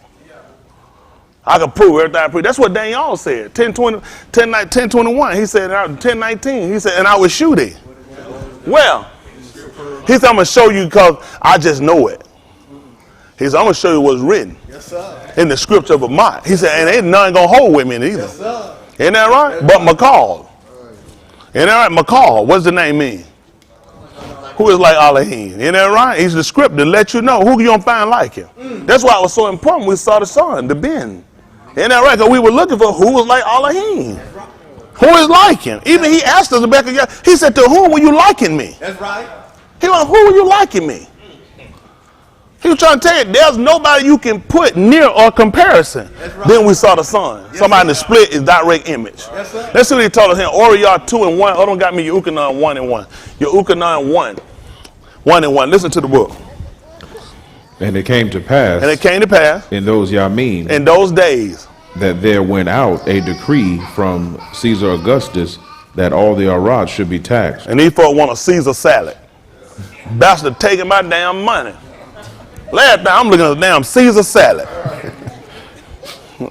I can prove everything I prove. That's what Daniel said. 10:21. He said, 10:19. He said, and I will shoot it. Well, he said, I'm going to show you because I just know it. He said, I'm going to show you what's written in the scripture of Amot. He said, and ain't nothing going to hold with me either.
Yes, sir.
Ain't that right? But McCall. Ain't that right? McCall. What's the name mean? Who is like Elohim? Ain't that right? He's the script to let you know who you gonna find like him. That's why it was so important we saw the son, the Ben. Ain't that right? Because we were looking for who was like Elohim. Who is like him? Even he asked us back again. He said, to whom were you liking me?
That's right.
He went, who were you liking me? He was trying to tell you, there's nobody you can put near or comparison.
Right.
Then we saw the son.
Yes,
somebody in the
sir.
split is direct image.
Yes, sir.
Let's see what he told us here. Oriah 2 and 1. Hold on, got me your Ukanon 1 and 1. Your Ukanon 1. 1 and 1. Listen to the book.
And it came to pass
And it came to pass
in those Yamin
in those days
that there went out a decree from Caesar Augustus that all the Arad should be taxed.
and he folk want a Caesar salad. Bastard taking my damn money. Last time I'm looking at the damn Caesar salad.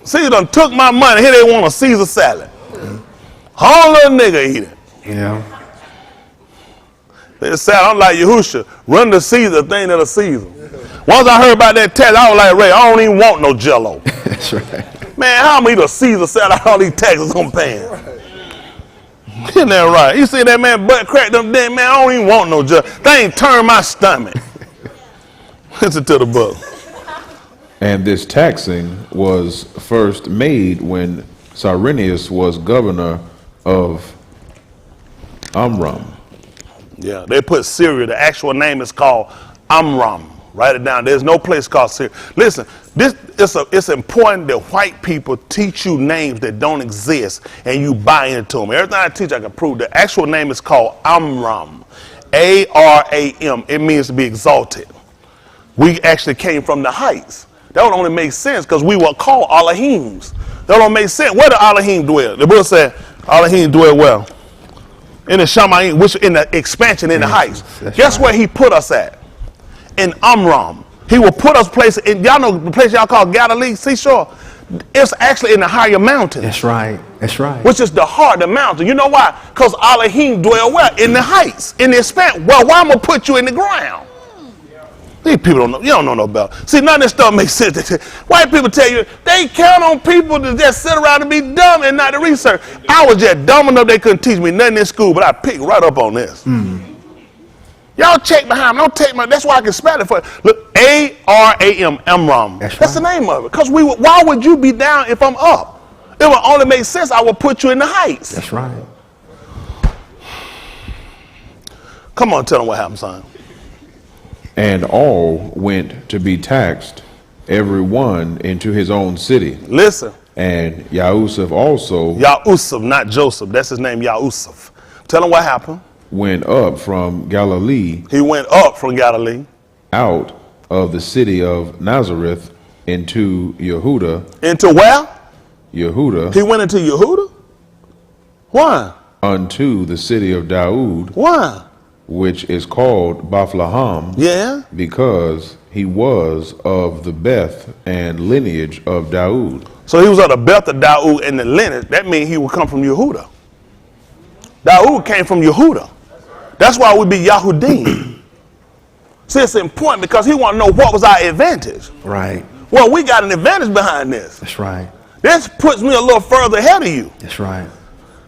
Caesar done took my money. Here they want a Caesar salad. Whole little nigga eat it.
Yeah.
They said, I'm like Yahusha, run the Caesar thing to the Caesar. Once I heard about that tax, I was like, Ray, I don't even want no Jello.
That's right.
Man, how am I eat a Caesar salad? All these taxes I'm paying. Isn't that right? You see that man butt crack them damn man, I don't even want no Jello. They ain't turn my stomach. Listen to the book.
And this taxing was first made when Cyrenius was governor of Amram.
Yeah, they put Syria. The actual name is called Amram. Write it down. There's no place called Syria. Listen, it's important that white people teach you names that don't exist and you buy into them. Everything I teach, I can prove. The actual name is called Amram. A-R-A-M. It means to be exalted. We actually came from the heights. That would only make sense because we were called Elohims. That don't make sense. Where do Elohim dwell? The book said Elohim dwell well. In the Shamayim, which in the expansion in the heights. Guess where he put us at? In Amram. He will put us places, in, y'all know the place y'all call Galilee, seashore? It's actually in the higher mountains.
That's right. That's right.
Which is the heart of the mountain. You know why? Because Elohim dwell where? In the heights, in the expanse. Well, why am I going to put you in the ground? These people don't know. You don't know no better. See, none of this stuff makes sense. White people tell you they count on people to just sit around and be dumb and not to research. I was just dumb enough they couldn't teach me nothing in school, but I picked right up on this. Y'all check behind me. Don't take my. That's why I can spell it for you. Look, A-R-A-M, Amram. That's the name of it. Because why would you be down if I'm up? It would only make sense. I would put you in the heights.
That's right.
Come on, tell them what happened, son.
And all went to be taxed, every one into his own city.
Listen.
And Yahusuf also
Yahusuf, not Joseph. That's his name, Yahusuf. Tell him what happened.
went up from Galilee.
He went up from Galilee.
Out of the city of Nazareth into Yehuda.
Into where?
Yehuda.
He went into Yehuda? Why?
Unto the city of Daoud.
Why?
Which is called Bethlehem.
Yeah.
Because he was of the Beth and lineage of Daoud.
So he was of the Beth of Daoud and the lineage. That means he would come from Yehuda. Daoud came from Yehuda. That's why we be Yahudim. See, it's important because he want to know what was our advantage.
Right.
Well, we got an advantage behind this.
That's right.
This puts me a little further ahead of you.
That's right.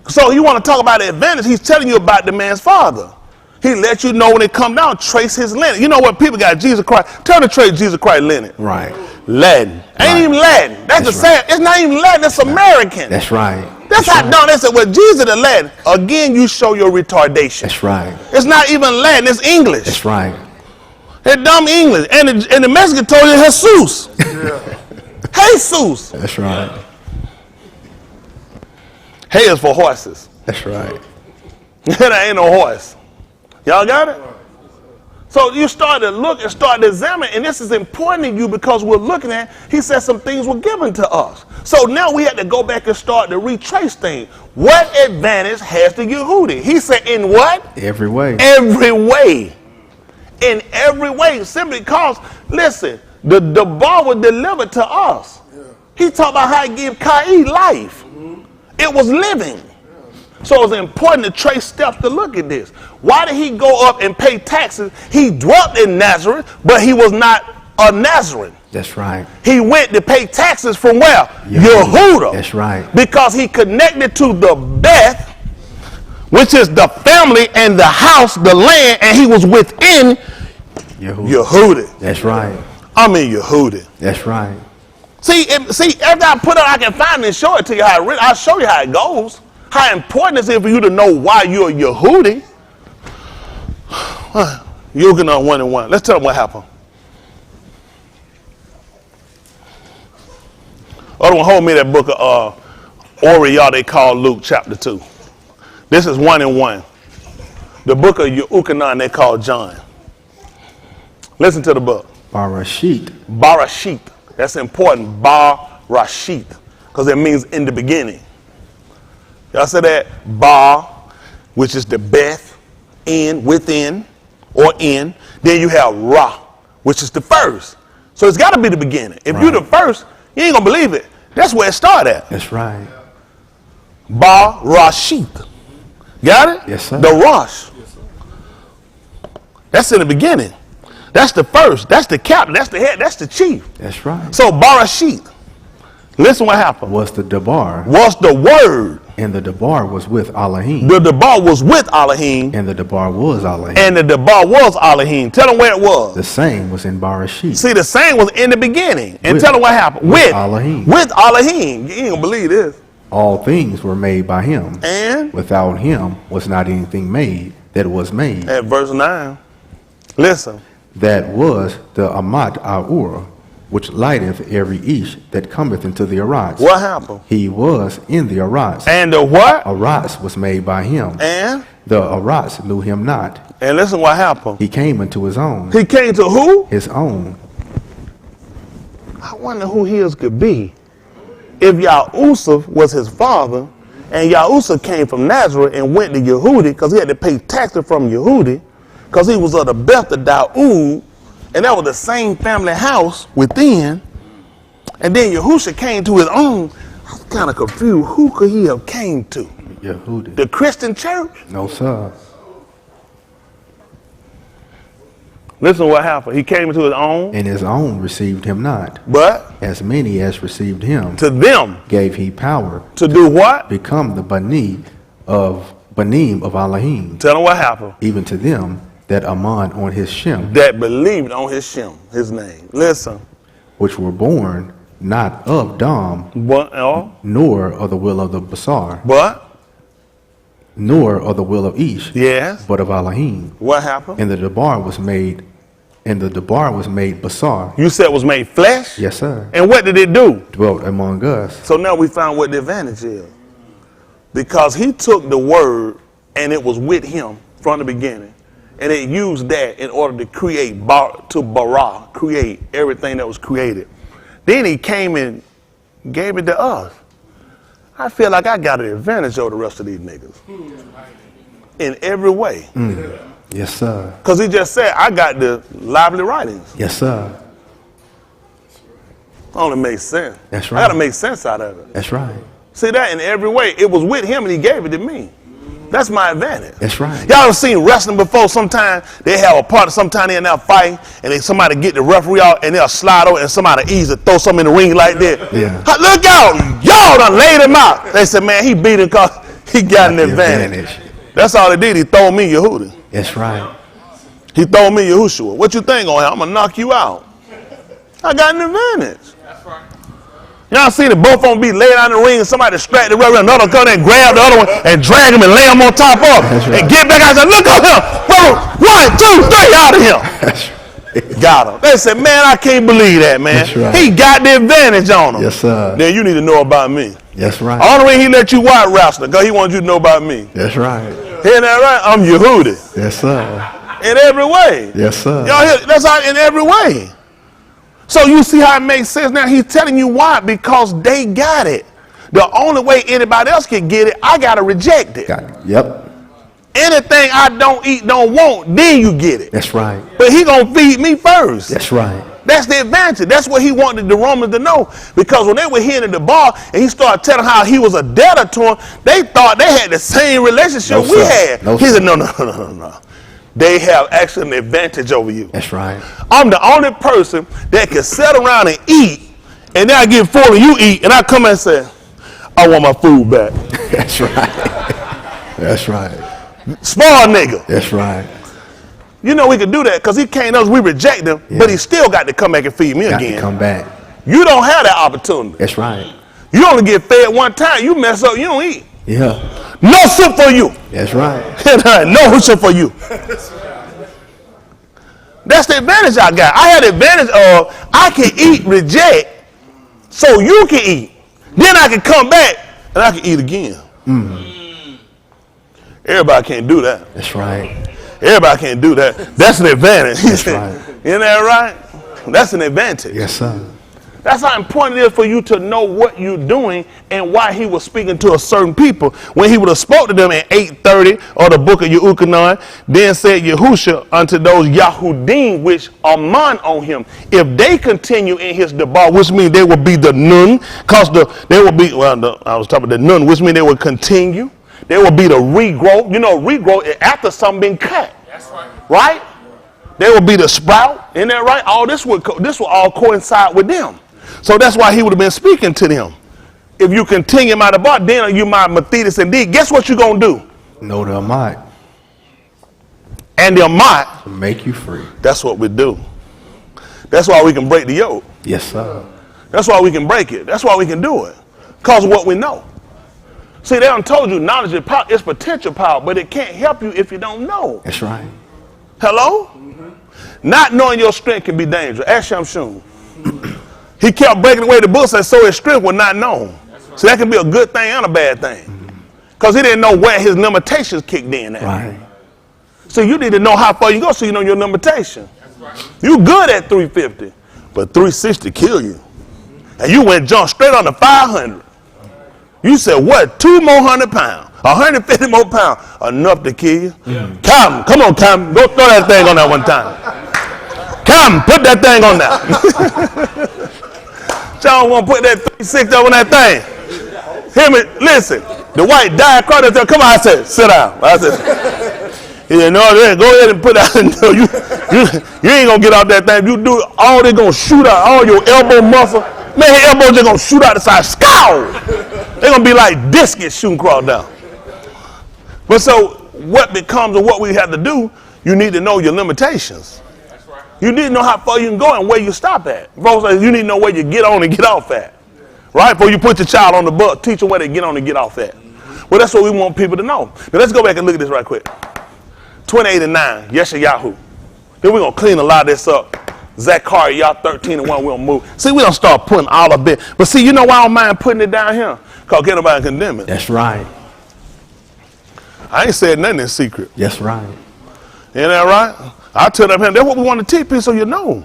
So you want to talk about the advantage, he's telling you about the man's father. He let you know when it come down, trace his lineage. You know what? People got Jesus Christ. Turn to trace Jesus Christ lineage.
Right.
Latin. Ain't even Latin. That's the same. It's not even Latin. It's American.
That's right.
That's how done. They said, well, Jesus the Latin. Again, you show your retardation.
That's right.
It's not even Latin. It's English.
That's right.
It's dumb English. And the Mexican told you Jesus. Jesus.
That's right.
Hay is for horses.
That's right.
That ain't no horse. Y'all got it? So you start to look and start to examine, and this is important to you because we're looking at, he said some things were given to us. So now we have to go back and start to retrace things. What advantage has the Yahudy? He said, in what?
Every way.
Every way. In every way. Simply because, listen, the bar was delivered to us. He talked about how he gave Kai life. It was living. So it's important to trace steps to look at this. Why did he go up and pay taxes? He dwelt in Nazareth, but he was not a Nazarene.
That's right.
He went to pay taxes from where? Yehuda.
That's right.
Because he connected to the Beth, which is the family and the house, the land, and he was within Yahudy.
That's right.
I mean Yahudy.
That's right.
See, after I put it, I can find it and show it to you how it really, I'll show you how it goes. How important is it for you to know why you're a Yahudy? You can know 1 and 1. Let's tell them what happened. Other one, hold me that book of Oriel they call Luke chapter 2. This is 1 and 1. The book of Yuchanan they call John. Listen to the book.
Barashit.
Barashit. That's important. Barashit. Because it means in the beginning. Y'all say that? Bar, which is the Beth, in, within, or in. Then you have Ra, which is the first. So it's got to be the beginning. If you're the first, you ain't going to believe it. That's where it started at.
That's right.
Barashit. Got it?
Yes, sir.
The Rosh. That's in the beginning. That's the first. That's the captain. That's the head. That's the chief.
That's right.
So Barashit. Listen what happened.
Was the Debar.
Was the word.
And the Debar was with Elohim.
The Debar was with Elohim.
And the Debar was Elohim.
And the Debar was Elohim. Tell them where it was.
The same was in Barashit.
See, the same was in the beginning. And
With-
tell them what happened.
with Elohim.
With Elohim. You ain't gonna believe this.
All things were made by him.
And
Without him was not anything made that was made.
at verse 9, listen.
That was the Amat Ahur, which lighteth every ish that cometh into the Aratz.
What happened?
He was in the Aratz.
And the what?
Aratz was made by him.
And
The Aratz knew him not.
listen what happened.
He came unto his own.
He came to who?
His own.
I wonder who his could be. If Yahusuf was his father, and Yahusuf came from Nazareth and went to Yahudy because he had to pay taxes from Yahudy, because he was of the Beth of Daud, and that was the same family house within. And then Yahusha came to his own. I was kind of confused. Who could he have came to?
Yahudah.
The Christian church?
No, sir.
Listen what happened. He came into his own,
And his own received him not.
but
As many as received him,
to them,
gave he power
to do what?
become the Banim of Elohim,
Tell them what happened.
even to them that Aman on his Shem,
That believed on his Shem, his name. Listen.
which were born not of Dom, nor of the will of the Basar, nor of the will of Ish,
yes.
but of Elohim.
What happened?
And the Debar was made Basar.
You said it was made flesh?
Yes, sir.
And what did it do?
Dwelt among us.
So now we found what the advantage is. Because he took the word and it was with him from the beginning. And it used that in order to create, create everything that was created. Then he came and gave it to us. I feel like I got an advantage over the rest of these niggas. In every way.
Yes, sir.
Because he just said, I got the lively writings.
Yes, sir.
Only makes sense.
That's
I
right.
got to make sense out of it.
That's right.
See that in every way. It was with him and he gave it to me. That's my advantage.
That's right.
Y'all have seen wrestling before. Sometimes they have a partner, sometimes they're now fighting, and then somebody get the referee out and they'll slide over and somebody easy throw something in the ring like that.
Yeah.
Look out, y'all done laid him out. They said, man, he beat him because he got an
The
advantage. That's all he did. He throw me Yahudy.
That's right.
He throw me Yahushua. What you think on him? I'm going to knock you out. I got an advantage.
That's right.
Y'all seen it, both of them be laid out in the ring and somebody distract the referee, another come and grab the other one and drag him and lay him on top of him and get back out and say, look at him. Bro, 1, 2, 3 out of him. Got him. They said, man, I can't believe that, man.
That's right.
He got the advantage on him.
Yes, sir.
Then you need to know about me.
That's right.
All the way he let you white wrestle, because he wants you to know about me.
That's right.
Hear that right? I'm Yahudy.
Yes, sir.
In every way.
Yes, sir.
Y'all hear? That's how in every way. So you see how it makes sense now? He's telling you why, because they got it. The only way anybody else can get it, I got to reject it.
Got it. Yep.
Anything I don't eat, don't want, then you get it.
That's right.
But he going to feed me first.
That's right.
That's the advantage. That's what he wanted the Romans to know. Because when they were here in the bar and he started telling how he was a debtor to them, they thought they had the same relationship we had.
No,
he
sir.
said, no. They have actually an advantage over you.
That's right.
I'm the only person that can sit around and eat, and then I get full and you eat, and I come and say, I want my food back.
That's right. That's right.
Spoiled nigga.
That's right.
You know we can do that because he can't us. We reject him, but he still got to come back and feed me
Got
again.
to come back.
You don't have that opportunity.
That's right.
You only get fed one time. You mess up, you don't eat.
Yeah.
No soup for you.
That's right.
No soup for you. That's the advantage I got. I had the advantage of I can eat, reject, so you can eat. Then I can come back and I can eat again. Everybody can't do that.
That's right.
Everybody can't do that. That's an advantage.
That's right.
Isn't that right? That's an advantage.
Yes, sir.
That's how important it is for you to know what you're doing and why he was speaking to a certain people. When he would have spoke to them in 8:30 or the book of Yahukanan, then said Yahusha unto those Yahudim which are mine on him. If they continue in his debar, which means they will be the nun, because they will be, I was talking about the nun, which means they will continue. They will be the regrowth. You know, regrowth is after something been cut. That's right. Right? They will be the sprout. Isn't that right? All this will all coincide with them. So that's why he would have been speaking to them. If you continue my debar, then you my Mathetus indeed. Guess what you're going to do?
Know the might.
And the might.
Make you free.
That's what we do. That's why we can break the yoke.
Yes, sir.
That's why we can break it. That's why we can do it. Because of what we know. See, they done told you knowledge is power. It's potential power, but it can't help you if you don't know.
That's right.
Hello? Not knowing your strength can be dangerous. Ask Shamshun. He kept breaking away the books, and so his strength was not known. So that can be a good thing and a bad thing. Because he didn't know where his limitations kicked in at.
Right.
So you need to know how far you go so you know your limitation. You good at 350, but 360 kill you. And you went jump straight on the 500. You said, what, 2 more 100 pounds, 150 more pounds, enough to kill you? Come on, Cam, go throw that thing on that one time. Come, put that thing on there. Y'all want to put that 360 up on that thing. Hear me, listen, the white died across there, come on, I said, sit down. I said, he said, no, go ahead and put that, no, you ain't going to get out that thing. You do it, all they going to shoot out, all your elbow muscle. Man, his elbow just going to shoot out the side, scowl. They're going to be like discus shooting across down. But so what becomes of what we have to do, you need to know your limitations. That's right. You need to know how far you can go and where you stop at. You need to know where you get on and get off at. Right? Before you put your child on the bus, teach them where they get on and get off at. Well, that's what we want people to know. Now let's go back and look at this right quick. 28 and 9, Yeshayahu. Then we're going to clean a lot of this up. Zechariah, y'all 13 and 1, we don't move. See, we don't start putting all of it. But see, you know why I don't mind putting it down here? Because can't nobody condemn it.
That's right.
I ain't said nothing in secret.
That's right.
Ain't that right? I tell them, that's what we want to teach people so you know.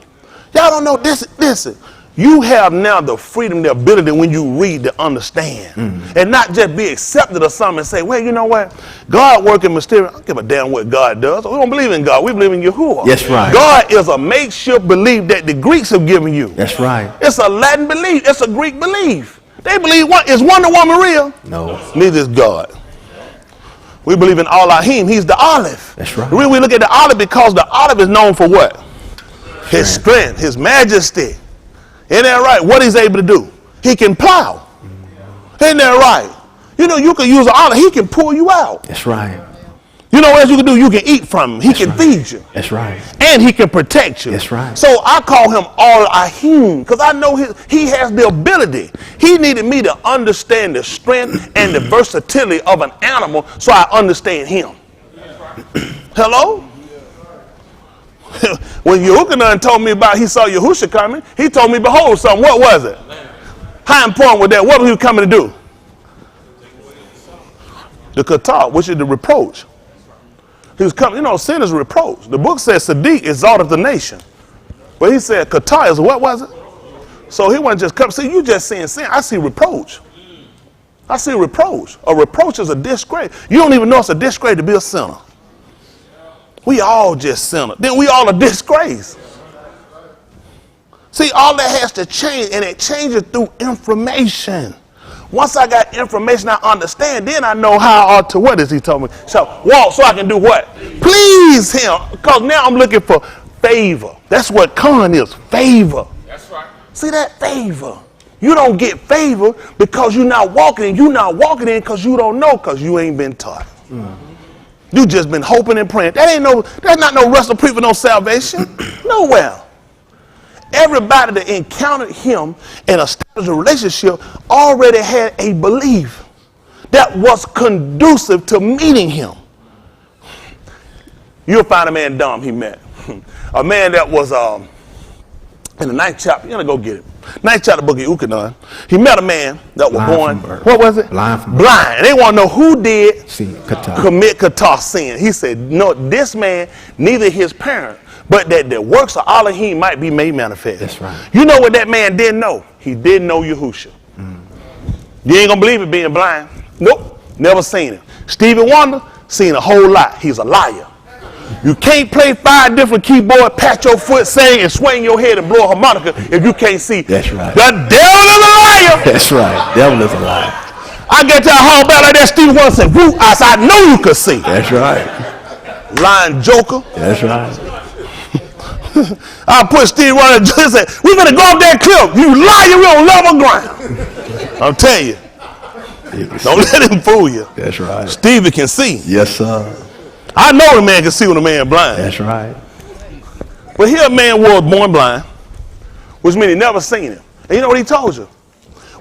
Y'all don't know this. Listen, you have now the freedom, the ability when you read to understand. And not just be accepted of something and say, well, you know what? God working mysterious. I don't give a damn what God does. We don't believe in God. We believe in Yahuwah.
That's right.
God is a makeshift belief that the Greeks have given you.
That's right.
It's a Latin belief. It's a Greek belief. They believe, is Wonder Woman real?
No.
Neither is God. We believe in Elohim. He's the olive.
That's right.
We look at the olive because the olive is known for what? His strength, his majesty. Ain't that right? What he's able to do? He can plow. Ain't that right? You know, you can use an olive. He can pull you out.
That's right.
You know what else you can do? You can eat from him. He can feed you.
That's right.
And he can protect you.
That's right.
So I call him Elohim because I know he has the ability. He needed me to understand the strength and the versatility of an animal so I understand him. Hello? When Yahudy told me about he saw Yahusha coming, he told me, behold, something. What was it? How important was that? What was he coming to do? The katar, which is the reproach. He was coming, sin is a reproach. The book says Sadiq exalteth the nation. But he said katar is, what was it? So he wasn't just coming. See, you just seeing sin. I see reproach. I see reproach. A reproach is a disgrace. You don't even know it's a disgrace to be a sinner. We all just sinners. Then we all a disgrace. See, all that has to change, and it changes through information. Once I got information, I understand, then I know how I ought to, what is he telling me? So walk so I can do what? Please him. Because now I'm looking for favor. That's what con is, favor.
That's right.
See that? Favor. You don't get favor because you're not walking in. You're not walking in because you don't know, because you ain't been taught. You just been hoping and praying. That's not no recipe for no salvation. Nowhere. Everybody that encountered him and established a relationship already had a belief that was conducive to meeting him. You'll find a man dumb he met. A man that was in the 9th chapter, you're going to go get it. 9th chapter book of Ukanon. He met a man that was born, what was it?
Blind.
Blind. They want to know who did commit katar sin. He said, no, this man, neither his parent, but that the works of Elohim might be made manifest.
That's right.
You know what that man didn't know? He didn't know Yahusha. You ain't going to believe it being blind. Nope, never seen him. Stevie Wonder, seen a whole lot. He's a liar. You can't play 5 different keyboards, pat your foot, sing, and swing your head and blow a harmonica if you can't see.
That's right.
The devil is a liar.
That's right. Devil is a liar.
I get to a hall back like that, Stevie Wonder said, woo, I said, I know you could see.
That's right.
Lying joker.
That's right.
I put Stevie Wonder and said, we're going to go up that cliff. You liar, we on level ground. I'm telling you. Don't let him fool you.
That's right.
Stevie can see.
Yes, sir.
I know the man can see when the man blind.
That's right.
But here a man was born blind, which means he never seen him. And you know what he told you?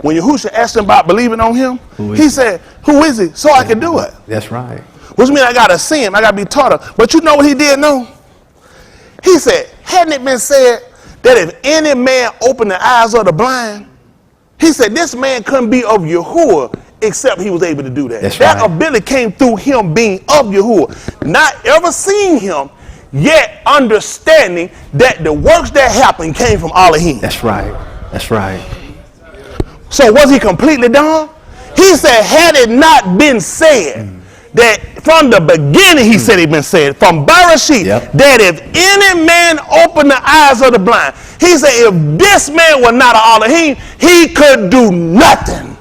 When Yahushua asked him about believing on him, he said, who is he? So I can do it.
That's right.
Which means I got to see him. I got to be taught him. But you know what he did know? He said, hadn't it been said that if any man opened the eyes of the blind, he said this man couldn't be of Yahuwah except he was able to do that.
That's
that
right.
ability came through him being of Yahuwah. Not ever seeing him, yet understanding that the works that happened came from Elohim.
That's right. That's right.
So was he completely dumb? He said, had it not been said that from the beginning, he said it been said, from Bereshit, that if any man opened the eyes of the blind, he said, if this man was not an Elohim, he could do nothing.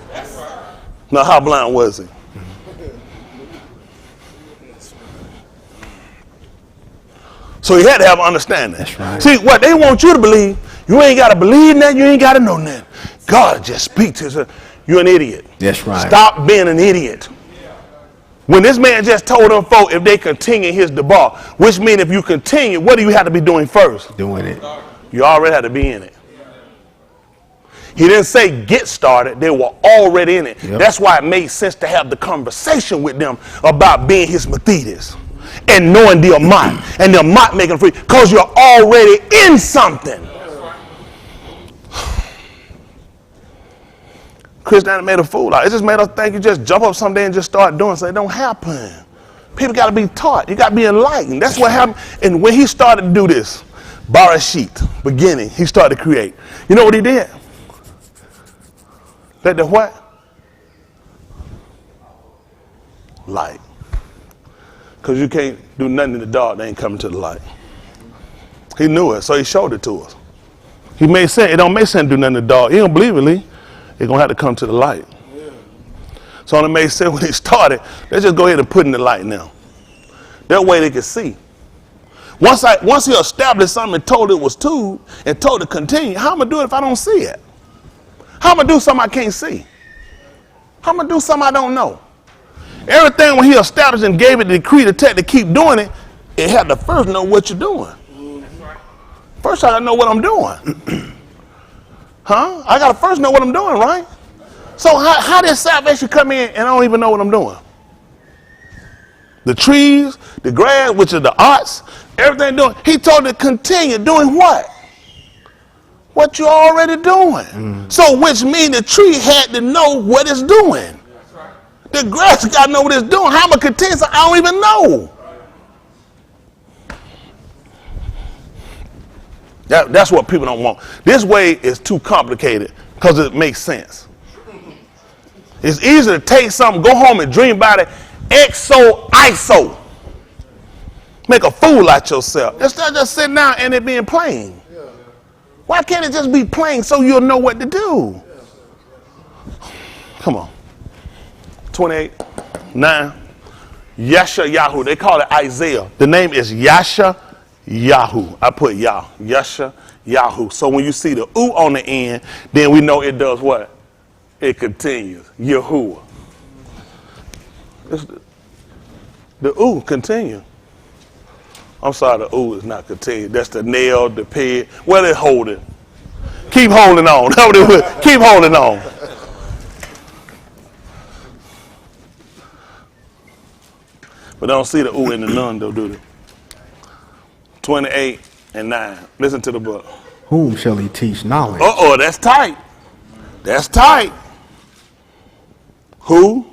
Now, how blind was he? So he had to have understanding.
That's right.
See, what they want you to believe, you ain't got to believe that, you ain't got to know that. God just speaks to you. You're an idiot.
That's right.
Stop being an idiot. When this man just told them folk if they continue his debauch, which means if you continue, what do you have to be doing first?
Doing it.
You already had to be in it. He didn't say get started. They were already in it.
Yep.
That's why it made sense to have the conversation with them about being his Methodist and knowing the Amat and the Amat making free, because you're already in something. Christianity made a fool out. It just made us think you just jump up someday and just start doing something. It don't happen. People got to be taught. You got to be enlightened. That's what happened. And when he started to do this, Bereshit, beginning, he started to create. You know what he did? Let the what? Light. Because you can't do nothing in the dark, they ain't coming to the light. He knew it, so he showed it to us. He made sense. It don't make sense to do nothing in the dark. You don't believe it, Lee. It's going to have to come to the light. Yeah. So it made sense when he started, let's just go ahead and put in the light now. That way they can see. Once he established something and told it was two and told it to continue, how am I going to do it if I don't see it? How am I going to do something I can't see? How am I going to do something I don't know? Everything when he established and gave it the decree to tech to keep doing it, it had to first know what you're doing. First I got to know what I'm doing. Huh? I got to first know what I'm doing, right? So how does salvation come in and I don't even know what I'm doing? The trees, the grass, which are the arts, Everything doing. He told you to continue doing what? What you already doing. So which means the tree had to know what it's doing. The grass got to know what it's doing. How am I continue? I don't even know. That's what people don't want. This way is too complicated because it makes sense. It's easy to take something, go home and dream about it, ISO. Make a fool out yourself. Instead of just sitting down and it being plain. Why can't it just be plain so you'll know what to do? Come on. 28:9. Yeshayahu. They call it Isaiah. The name is Yeshayahu. I put Yah. Yeshayahu. So when you see the U on the end, then we know it does what? It continues. Yahuwah. The U continue. I'm sorry, the U is not continued. That's the nail, the peg. Where they hold it? Keep holding on. Keep holding on. But I don't see the U in the none, though, do they? 28:9. Listen to the book.
Whom shall he teach knowledge?
Uh-oh, that's tight. That's tight. Who?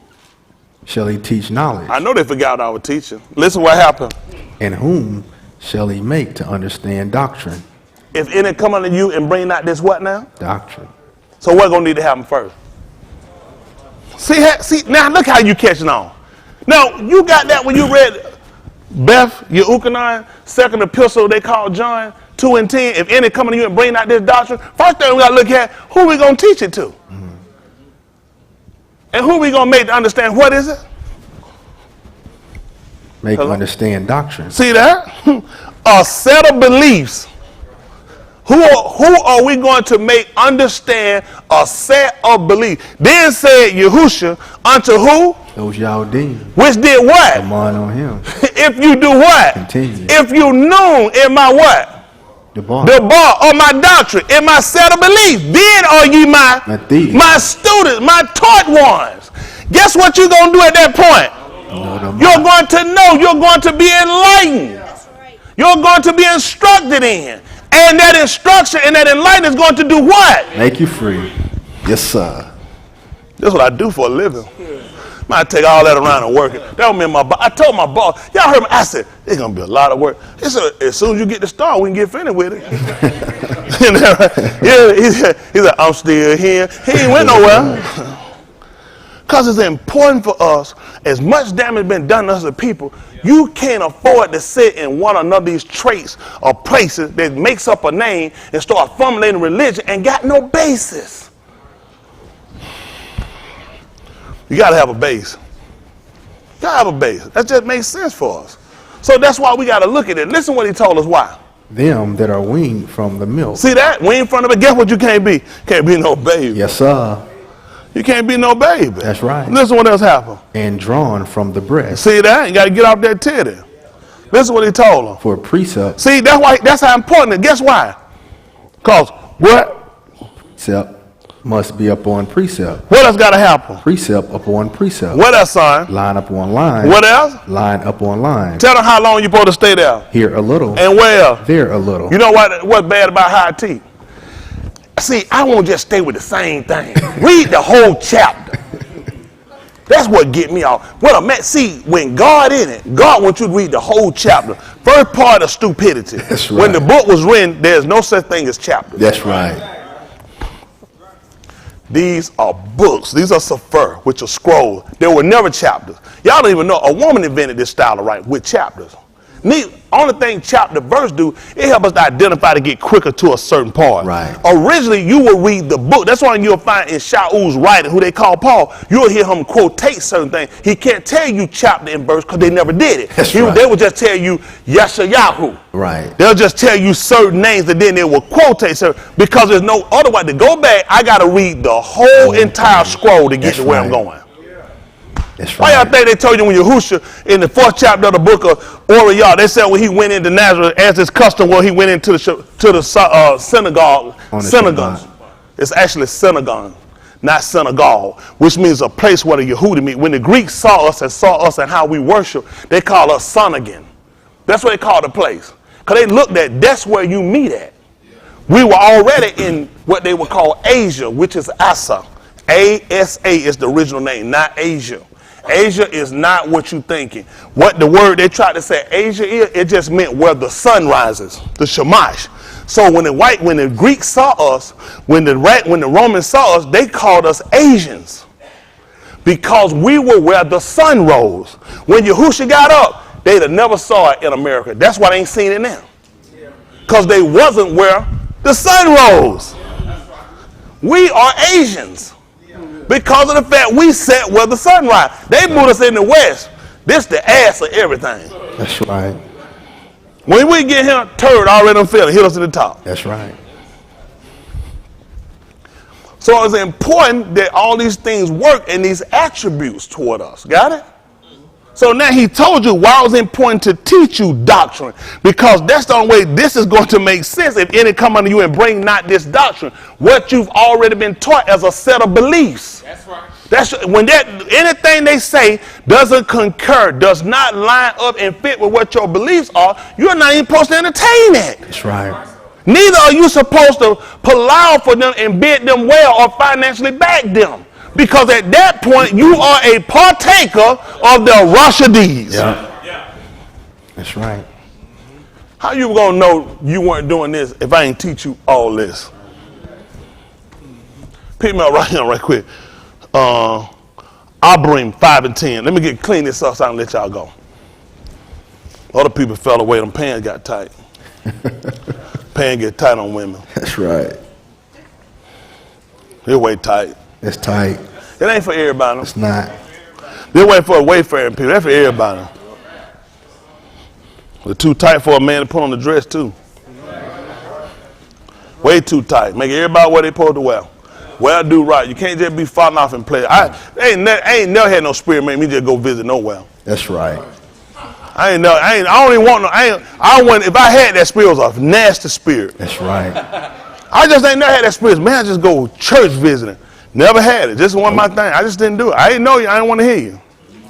Shall he teach knowledge?
I know they forgot our teaching. Listen what happened.
And whom shall he make to understand doctrine?
If any come unto you and bring out this what now?
Doctrine.
So what's going to need to happen first? See, now look how you catching on. Now, you got that when you read Beth, Yehukanan, second epistle they call John 2:10. If any come unto you and bring out this doctrine, first thing we got to look at, who we going to teach it to? Mm-hmm. And who we going to make to understand what is it?
Make them understand doctrine.
See that? A set of beliefs. Who are we going to make understand a set of beliefs? Then said Yahusha unto who?
Those Yahudy.
Which did what?
Come on him.
If you do what?
Continue.
If you known in my what?
The bar
of my doctrine, in my set of beliefs. Then are ye my students, my taught ones. Guess what you're going to do at that point? You're going to know. You're going to be enlightened. You're going to be instructed in. And that instruction and that enlightenment is going to do what?
Make you free. Yes, sir.
That's what I do for a living. I take all that around and work it. That was me and my boss. I told my boss, y'all heard me. I said, it's going to be a lot of work. He said, as soon as you get to start, we can get finished with it. He said, I'm still here. He ain't went nowhere. Because it's important for us, as much damage been done to us as people, you can't afford to sit in one or none of these traits or places that makes up a name and start formulating religion and got no basis. You got to have a base. You got to have a base. That just makes sense for us. So that's why we got to look at it. Listen what he told us why.
Them that are weaned from the milk.
See that? Weaned from the milk. Guess what you can't be? Can't be no baby.
Yes, sir.
You can't be no baby.
That's right.
Listen what else happened.
And drawn from the breast.
See that? You got to get off that titty. Listen what he told them.
For precept.
See, that's how important it is. Guess why? Because what?
Precept must be upon precept.
What else got to happen?
Precept upon precept.
What else, son?
Line upon line.
What else?
Line upon line.
Tell them how long you supposed to stay there.
Here a little.
And where?
There a little.
You know what's bad about high tea? See, I won't just stay with the same thing. Read the whole chapter. That's what get me off. See, when God in it, God wants you to read the whole chapter. First part of stupidity.
That's right.
When the book was written, there's no such thing as chapters.
That's right.
These are books. These are sefer, which are scrolls. There were never chapters. Y'all don't even know a woman invented this style of writing with chapters. Only thing chapter verse do, it helps us to identify to get quicker to a certain part.
Right.
Originally, you will read the book. That's why you'll find in Shaul's writing, who they call Paul, you'll hear him quotate certain things. He can't tell you chapter and verse because they never did it.
That's right.
They will just tell you Yeshayahu.
Right.
They'll just tell you certain names and then they will quotate certain, because there's no other way to go back. I got to read the whole entire scroll to get to where I'm going.
That's
Why
right.
y'all think they told you when Yahusha in the 4th chapter of the book of Oriyah, they said when he went into Nazareth, as his custom was, he went into the synagogue. Synagogues. It's actually synagogue, not synagogue, which means a place where the Yahudy meet. When the Greeks saw us and how we worship, they call us synagogue. That's what they called the place. Because they looked at, that's where you meet at. We were already in what they would call Asia, which is Asa. A-S-A is the original name, not Asia. Asia is not what you're thinking. What the word they tried to say Asia is, it just meant where the sun rises, the Shamash. So when the Greeks saw us, when the Romans saw us, they called us Asians. Because we were where the sun rose. When Yahushua got up, they'd have never saw it in America. That's why they ain't seen it now. Because they wasn't where the sun rose. We are Asians. Because of the fact we sat where the sun rises. They moved us in the west. This the ass of everything.
That's right.
When we get here, turd already done fell and hit us at the top.
That's right.
So it's important that all these things work and these attributes toward us. Got it? So now he told you why it was important to teach you doctrine. Because that's the only way this is going to make sense if any come unto you and bring not this doctrine. What you've already been taught as a set of beliefs. That's right. When anything they say doesn't concur, does not line up and fit with what your beliefs are, you're not even supposed to entertain it.
That's right.
Neither are you supposed to plow for them and bid them well or financially back them. Because at that point, you are a partaker of the Rashidis.
Yeah. That's right.
How you going to know you weren't doing this if I ain't teach you all this? Pick me up right here, right quick. I'll bring 5 and 10. Let me clean this up so I can let y'all go. Other people fell away. Them pants got tight. Pants get tight on women.
That's right.
They're way tight.
It's tight.
It ain't for everybody.
It's not.
They're waiting for a wayfaring people. That's for everybody. They're too tight for a man to put on the dress too. Way too tight. Make everybody what they supposed to wear. Well, do right. You can't just be falling off and play. I ain't never had no spirit make me just go visit nowhere.
That's right.
I don't even want no. If I had that spirit, it was a nasty spirit.
That's right.
I just ain't never had that spirit. Man, I just go church visiting. Never had it. Just wasn't my thing. I just didn't do it. I didn't know you. I didn't want to hear you.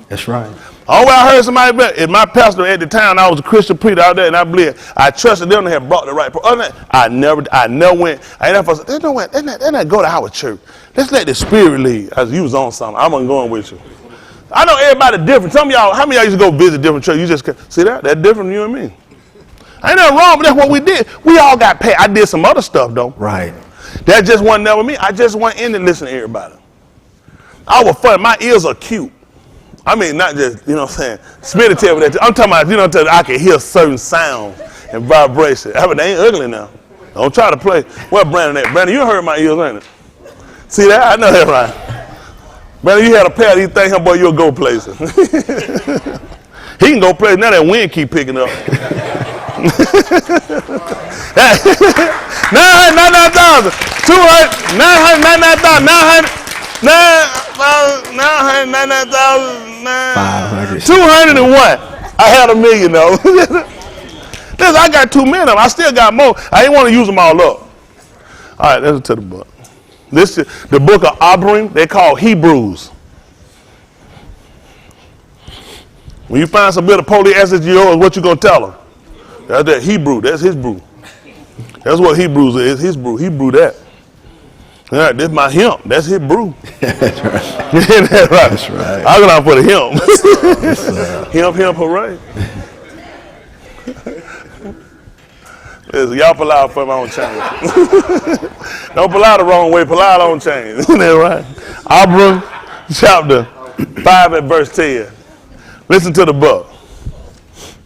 That's right.
All I heard somebody, if my pastor at the time, I was a Christian preacher out there, and I believe I trusted them to have brought the right. Other than that, I never went. I never said, they not go to our church. Let's let the spirit lead. As you was on something, I wasn't going with you. I know everybody different. Some of y'all, how many of y'all used to go visit different churches? You just see that? That's different than you and me. Ain't nothing wrong, but that's what we did. We all got paid. I did some other stuff though.
Right.
That just wasn't never me. I just went in and listened to everybody. I was funny. My ears are cute. I mean, not just, you know what I'm saying, spit tell me that. I'm talking about, you know, I can hear certain sounds and vibrations. I mean, they ain't ugly now. Don't try to play. Where Brandon at? Brandon, you heard my ears, ain't it? See that? I know that right. Brandon, you had a pair of these things, boy, you'll go places. He can go places. Now that wind keep picking up. 900,000. 200, 900, 201. I had $1 million though. Listen, I got 2 million of them. I still got more. I didn't want to use them all up. All right, listen to the book. This is the book of Abrim. They call Hebrews. When you find some bit of polyester yours, what you gonna tell them? That's that Hebrew. That's his brew. That's what Hebrews is. His brew. He brewed that. All right, this is my hemp. That's his brew.
That's right.
That's right.
That's right.
I'm going to put a hemp.
Yes,
hemp, hooray. Listen, y'all pull out for my own change. Don't pull out the wrong way. Pull out on change. Isn't that right? Abram chapter 5 and verse 10. Listen to the book.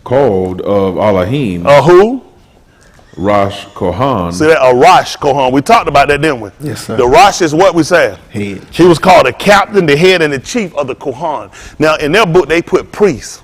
Called of Elohim.
Who?
Rosh Kohan.
See that? A Rosh Kohan. We talked about that, didn't we?
Yes, sir.
The Rosh is what we said.
Head.
He was called the captain, the head, and the chief of the Kohan. Now, in their book, they put priests.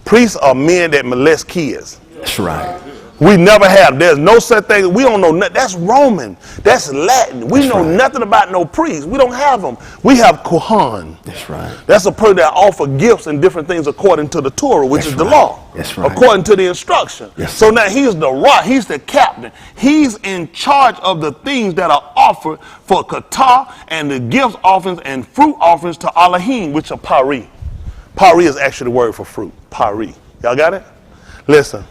Priests are men that molest kids.
That's right.
We never have. There's no such thing. We don't know nothing. That's Roman. That's Latin. We know nothing about no priests. We don't have them. We have Kohan.
That's right.
That's a person that offer gifts and different things according to the Torah, which is the law.
That's right.
According to the instruction.
Yes,
so now he's the rock. He's the captain. He's in charge of the things that are offered for Qatar and the gift offerings and fruit offerings to Elohim, which are pari. Pari is actually the word for fruit. Pari. Y'all got it? Listen.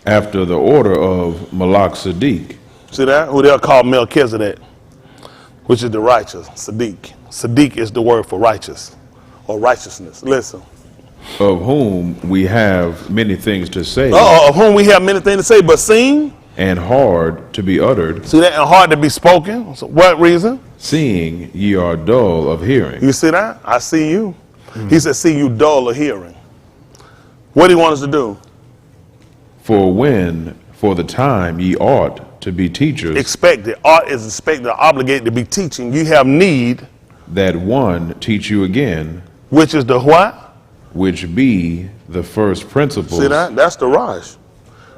after the order of Malak Sadiq,
See that? Who they'll call Melchizedek, which is the righteous. Sadiq. Sadiq is the word for righteous or righteousness. Listen.
of whom we have many things to say,
Of whom we have many things to say, but seen.
and hard to be uttered,
See that? And hard to be spoken. So what reason?
seeing ye are dull of hearing.
You see that? I see you. He said, see you dull of hearing. What do he want us to do?
For the time ye ought to be teachers,
Expected. Art is expected or obligated to be teaching. You have need,
that one teach you again,
which is the what?
which be the first principles.
See that? That's the Raj.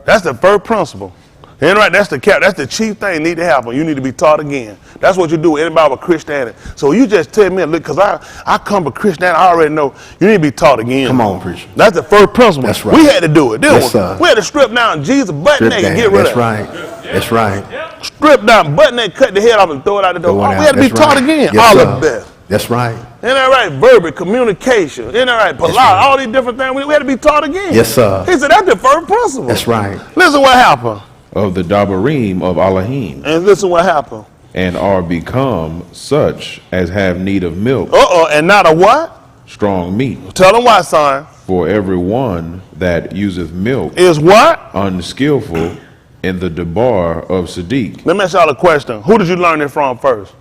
That's the first principle. And right, that's the chief thing need to happen. You need to be taught again. That's what you do with anybody with Christianity. So you just tell me, look, because I come with Christianity, I already know you need to be taught again.
Come on, preacher.
That's the first principle.
That's right.
We had to do it.
Yes, sir.
We had to strip down Jesus butt
Strip
naked
down.
and get rid
That's
of
right. That's right.
Strip down butt naked, cut the head off and throw it out the door.
Go on
We
out.
had to be
That's
taught
right.
again.
Yes,
All
sir.
of that.
That's right.
Ain't that right? Verbal communication. Ain't that right? Polite.
right.
All these different things. We had to be taught again.
Yes, sir.
He said that's the first principle.
That's right.
Listen what happened.
Of the Dabarim of Allahim,
And listen what happened.
and are become such as have need of milk,
And not a what?
strong meat.
Tell them why, son.
For every one that useth milk,
Is what?
unskillful in the debar of Sadiq.
Let me ask y'all a question. Who did you learn it from first?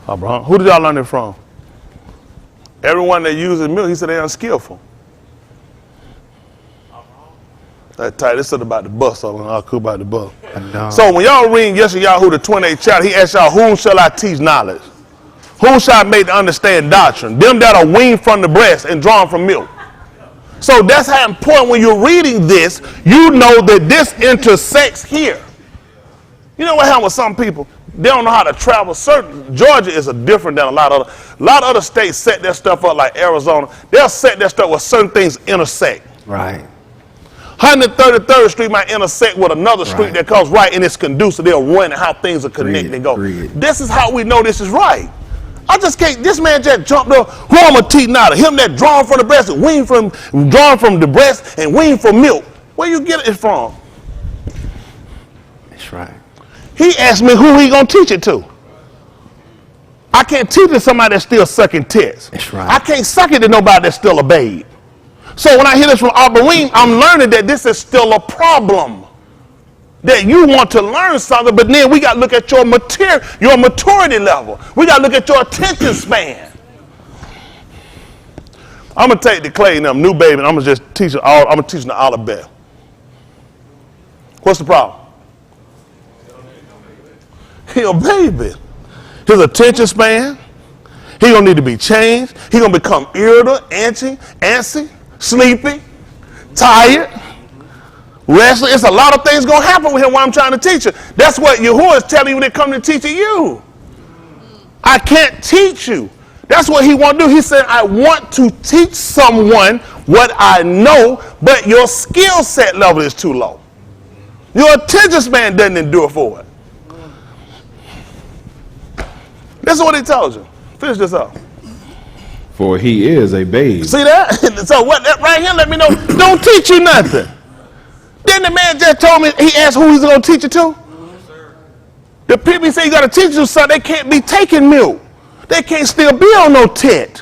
Abraham. Who did y'all learn it from? Everyone that uses milk, he said they're unskillful. That tight. This is about the bus. I'll cool about the bus. So when y'all read Yeshayahu the 28th chapter, he asked y'all, whom shall I teach knowledge? Whom shall I make to understand doctrine? Them that are weaned from the breast and drawn from milk. So that's how important when you're reading this, you know that this intersects here. You know what happened with some people? They don't know how to travel. Georgia is different than a lot of other states set their stuff up like Arizona. They'll set their stuff where certain things intersect.
Right.
133rd Street might intersect with another street
Right.
that comes right and it's conducive. They'll run how things are connected and go.
Agreed.
This is how we know this is right. I just can't, this man just jumped up, who I'm gonna teach now? Him that drawn from the breast, drawn from the breast and weaned from milk. Where you get it from?
That's right.
He asked me who he gonna teach it to. I can't teach it to somebody that's still sucking tits.
That's right.
I can't suck it to nobody that's still a babe. So when I hear this from Abarim, I'm learning that this is still a problem. That you want to learn something, but then we got to look at your maturity level. We got to look at your attention span. I'm gonna take the clay and them new baby, and I'm gonna just teach it all. I'm gonna teach them the alphabet. What's the problem? He a baby. His attention span. He gonna need to be changed. He gonna become irritable, antsy, sleepy, tired, restless. It's a lot of things gonna happen with him while I'm trying to teach him. That's what Yahuwah is telling you when they come to teach you. I can't teach you. That's what he want to do. He said, I want to teach someone what I know, but your skill set level is too low. Your attention span doesn't endure for it. This is what he tells you. Finish this up.
For he is a babe.
See that? So what that right here let me know, don't teach you nothing. Then the man just told me, he asked who he's going to teach it to. The people say you got to teach you something, they can't be taking milk. They can't still be on no tent.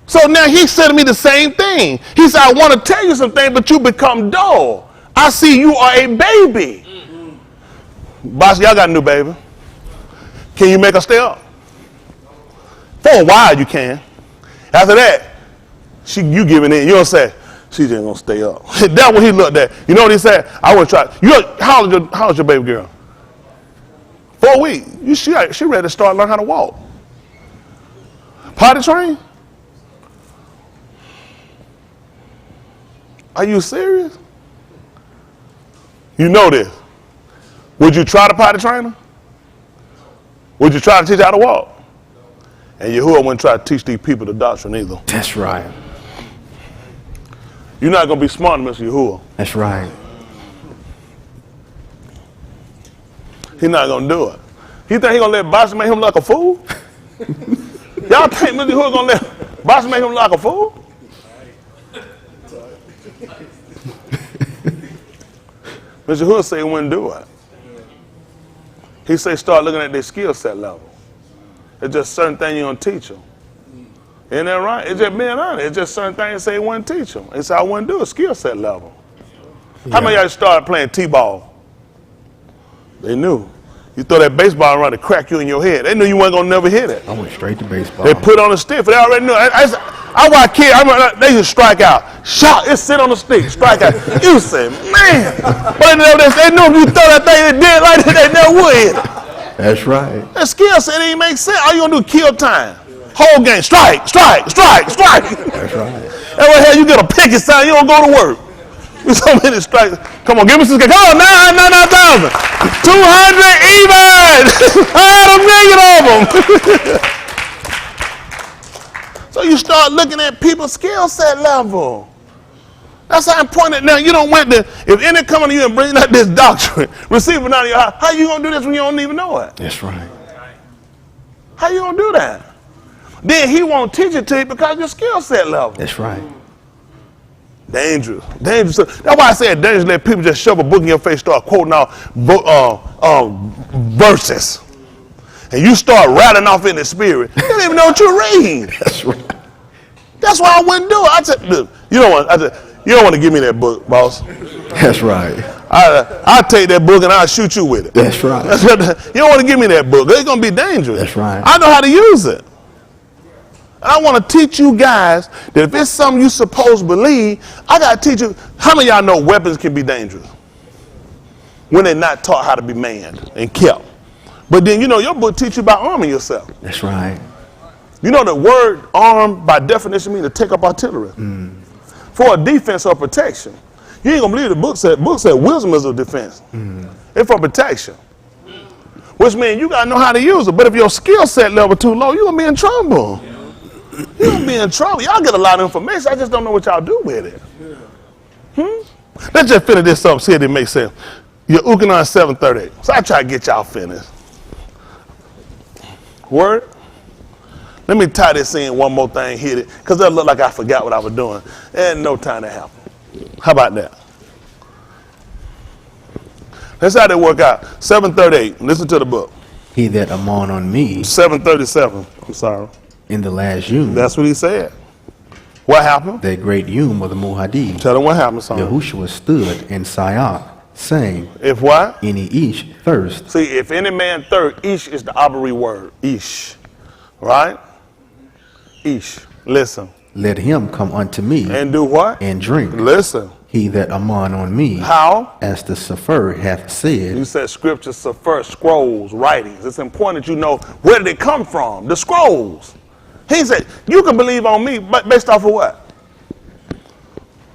So now he said to me the same thing. He said, I want to tell you something, but you become dull. I see you are a baby. Boss, y'all got a new baby. Can you make her stay up? For a while you can. After that, you giving in. You don't say, she's just gonna stay up. That's what he looked at. You know what he said? I would try. How old is your baby girl? 4 weeks. She ready to start learning how to walk. Potty train? Are you serious? You know this. Would you try to potty train her? Would you try to teach her how to walk? And Yahuwah wouldn't try to teach these people the doctrine either.
That's right.
You're not going to be smart, Mr. Yahuwah.
That's right.
He's not going to do it. You think he's going to let Boss make him like a fool? Y'all think Mr. Yahuwah going to let Boss make him like a fool? Mr. Hood said he wouldn't do it. He said start looking at their skill set level. It's just certain things you don't teach them. Isn't that right? It's just being honest. It's just certain things he said he wouldn't teach them. He said I wouldn't do it, skill set level. How many of y'all started playing T-ball? They knew. You throw that baseball around to crack you in your head. They knew you weren't going to never hit it.
I went straight to baseball.
They put on a stick. They already knew. I watch kids. They just strike out. Shot. It sit on the stick. Strike out. You say, man. But they knew if you throw that thing, it did like that, they never would hit it.
That's right.
That skill set didn't make sense. All you going to do is kill time. Whole game. Strike, strike, strike, strike.
That's right.
That way, hell, you get a picket sign. You don't go to work. There's so many strikes. Come on, give me some. Come on, 9,000. 200 even. I had 1 million of them. So you start looking at people's skill set level. That's how important. Now you don't want to. If any coming to you and bring out this doctrine, receive it out of your house, how you gonna do this when you don't even know it?
That's right.
How you gonna do that? Then he won't teach it to you because of your skill set level.
That's right.
Dangerous. Dangerous. That's why I said dangerous. Let people just shove a book in your face, start quoting out verses. And you start rattling off in the spirit. You don't even know what you're reading.
That's right.
That's why I wouldn't do it. I said, look, you don't want to give me that book, boss.
That's right.
I'll take that book and I'll shoot you with it.
That's right.
You don't want to give me that book. It's going to be dangerous.
That's right.
I know how to use it. And I want to teach you guys that if it's something you're supposed to believe, I got to teach you. How many of y'all know weapons can be dangerous when they're not taught how to be manned and kept? But then, you know, your book teach you about arming yourself.
That's right.
You know the word arm by definition means to take up artillery. For a defense or protection. You ain't going to believe the book said wisdom is a defense. It's for protection. Which means you got to know how to use it. But if your skill set level too low, you're going to be in trouble. You're going to be in trouble. Y'all get a lot of information. I just don't know what y'all do with it. Let's just finish this up, see if it makes sense. You're ooking on 738. So I try to get y'all finished. Word? Let me tie this in one more thing, hit it, because that look like I forgot what I was doing. And no time to happen. How about that? That's how they work out. 738. Listen to the book.
He that among on me
737. I'm sorry.
in the last yom.
That's what he said. What happened?
That great yom of the Muhadim.
Tell them what happened, son.
Yahushua stood in Sayah, saying,
If what?
any ish thirst,
See, if any man thirst, ish is the Abari word. Ish. Right? Ish. Listen.
let him come unto me
And do what?
and drink.
Listen.
He that among on me,
How?
as the Sefer hath said,
You said scriptures, first scrolls, writings. It's important that you know where did it come from? The scrolls. He said, you can believe on me, but based off of what?